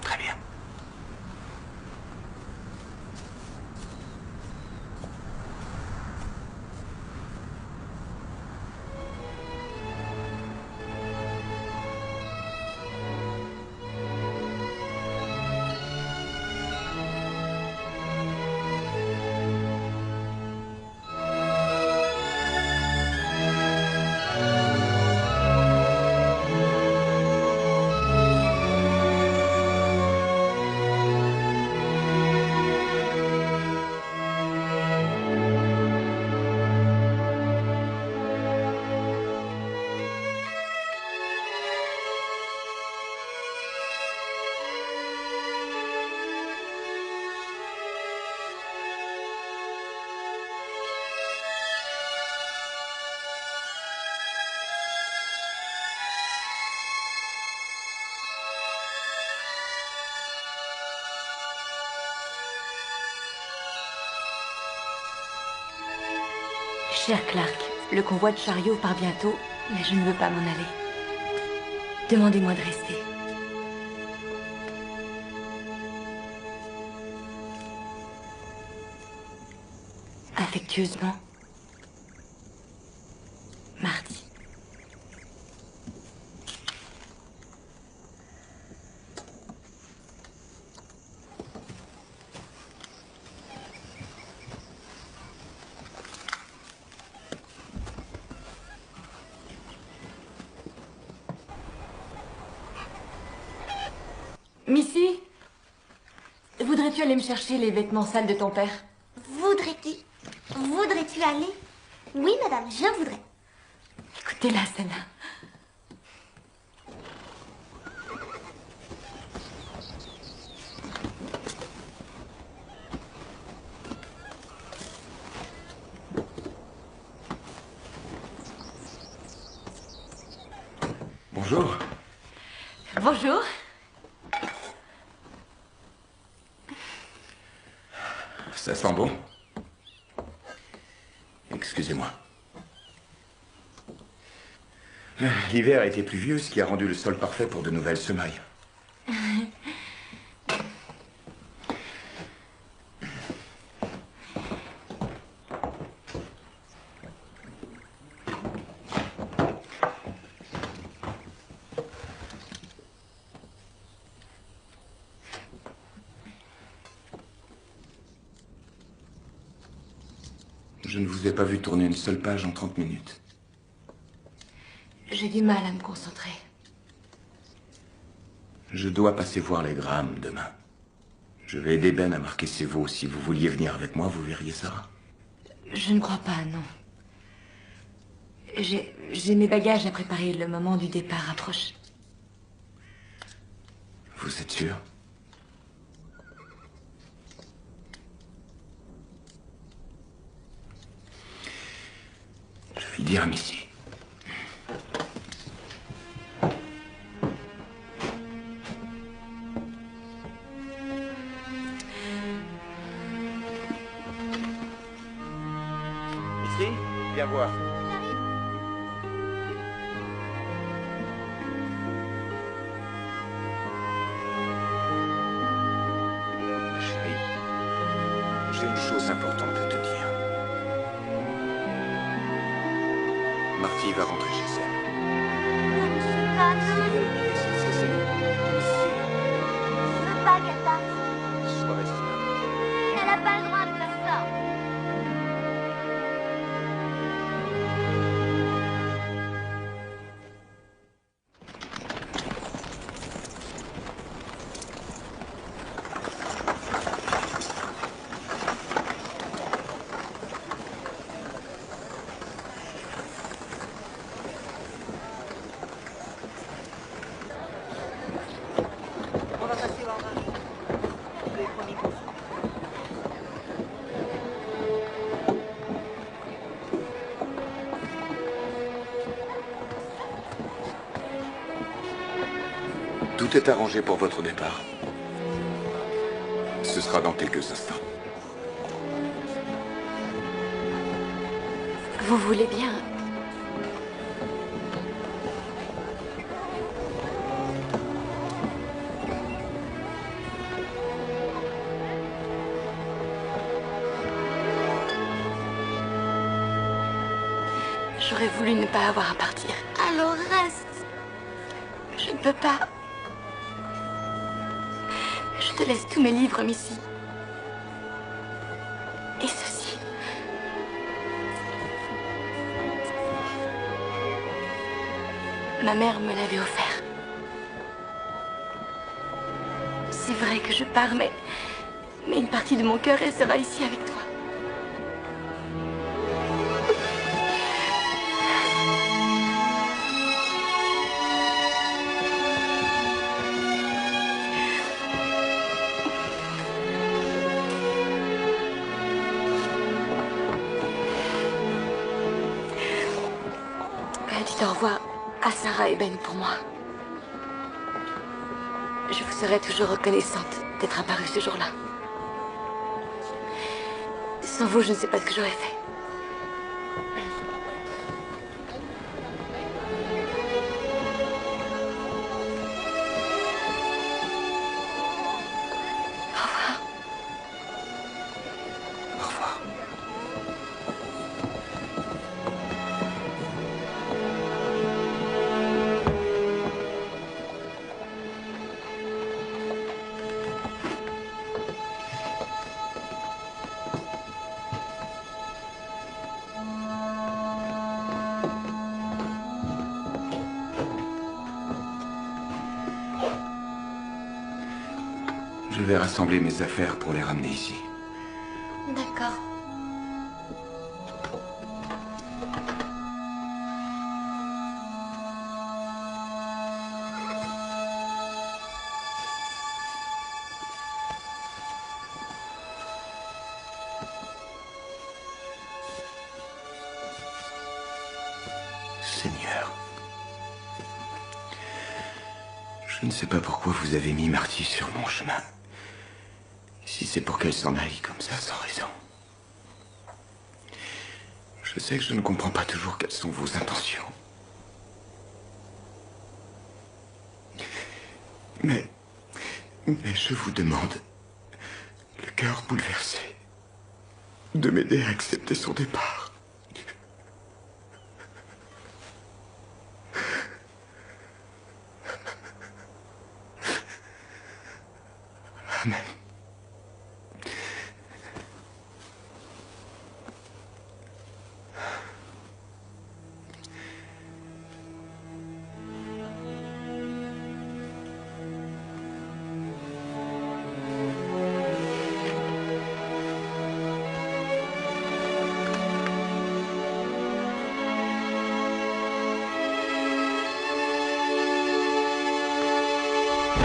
Très bien. Cher Clark, le convoi de chariots part bientôt, mais je ne veux pas m'en aller. Demandez-moi de rester. Affectueusement, Marty. Missy, voudrais-tu aller me chercher les vêtements sales de ton père? Voudrais-tu aller? Oui, madame, je voudrais. Écoutez-la, celle-là. Bonjour. Bonjour. Ça sent bon. Excusez-moi. L'hiver a été pluvieux, ce qui a rendu le sol parfait pour de nouvelles semailles. Je ne vous ai pas vu tourner une seule page en 30 minutes. J'ai du mal à me concentrer. Je dois passer voir les Graham demain. Je vais aider Ben à marquer ses veaux. Si vous vouliez venir avec moi, vous verriez Sarah. Je ne crois pas, non. J'ai mes bagages à préparer. Le moment du départ approche. Vous êtes sûr? Je vais le dire à Missy. Missy, viens voir. Ma chérie, j'ai une chose importante à te dire. Marty va rentrer chez elle. Je ne suis pas Tous. Je veux pas qu'elle parte. Sois raisonnable. Elle a pas le droit de faire ça. On va passer voir un. Les premiers coups. Tout est arrangé pour votre départ. Ce sera dans quelques instants. Vous voulez bien... J'aurais voulu ne pas avoir à partir. Alors reste. Je ne peux pas. Je te laisse tous mes livres, Missy. Et ceci. Ma mère me l'avait offert. C'est vrai que je pars, mais une partie de mon cœur restera ici avec toi. Dites au revoir à Sarah et Ben pour moi. Je vous serai toujours reconnaissante d'être apparue ce jour-là. Sans vous, je ne sais pas ce que j'aurais fait. Au revoir. Au revoir. Je vais rassembler mes affaires pour les ramener ici. D'accord. Seigneur, je ne sais pas pourquoi vous avez mis Marty sur mon chemin. Si c'est pour qu'elle s'en aille comme ça, sans raison. Je sais que je ne comprends pas toujours quelles sont vos intentions. Mais je vous demande, le cœur bouleversé, de m'aider à accepter son départ. Amen.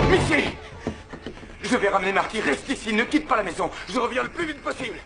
Missy! Je vais ramener Marty, reste ici, ne quitte pas la maison. Je reviens le plus vite possible.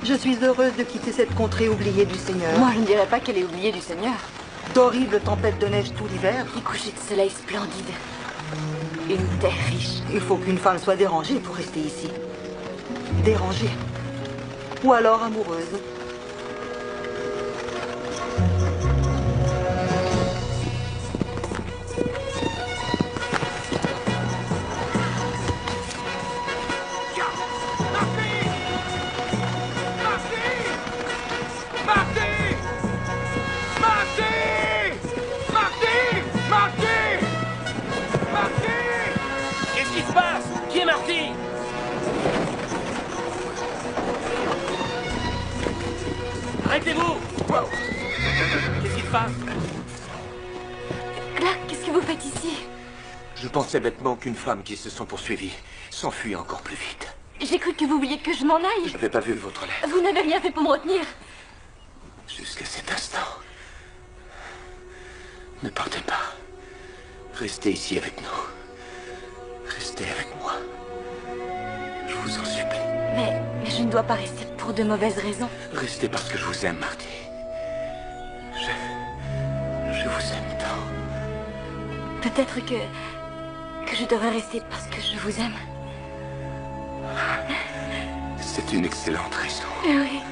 Je suis heureuse de quitter cette contrée oubliée du Seigneur. Moi, je ne dirais pas qu'elle est oubliée du Seigneur. D'horribles tempêtes de neige tout l'hiver. Des couchers de soleil splendides. Une terre riche. Il faut qu'une femme soit dérangée pour rester ici. Dérangée. Ou alors amoureuse. Qu'est-ce qui se passe? Qui est Marty? Arrêtez-vous! Qu'est-ce qui se passe? Là, qu'est-ce que vous faites ici? Je pensais bêtement qu'une femme qui se sent poursuivie s'enfuit encore plus vite. J'ai cru que vous vouliez que je m'en aille. Je n'avais pas vu votre lettre. Vous n'avez rien fait pour me retenir. Jusqu'à cet instant. Ne partez pas. Restez ici avec nous. Restez avec moi. Je vous en supplie. Mais je ne dois pas rester pour de mauvaises raisons. Restez parce que je vous aime, Marty. Je vous aime tant. Peut-être que je devrais rester parce que je vous aime. C'est une excellente raison. Oui.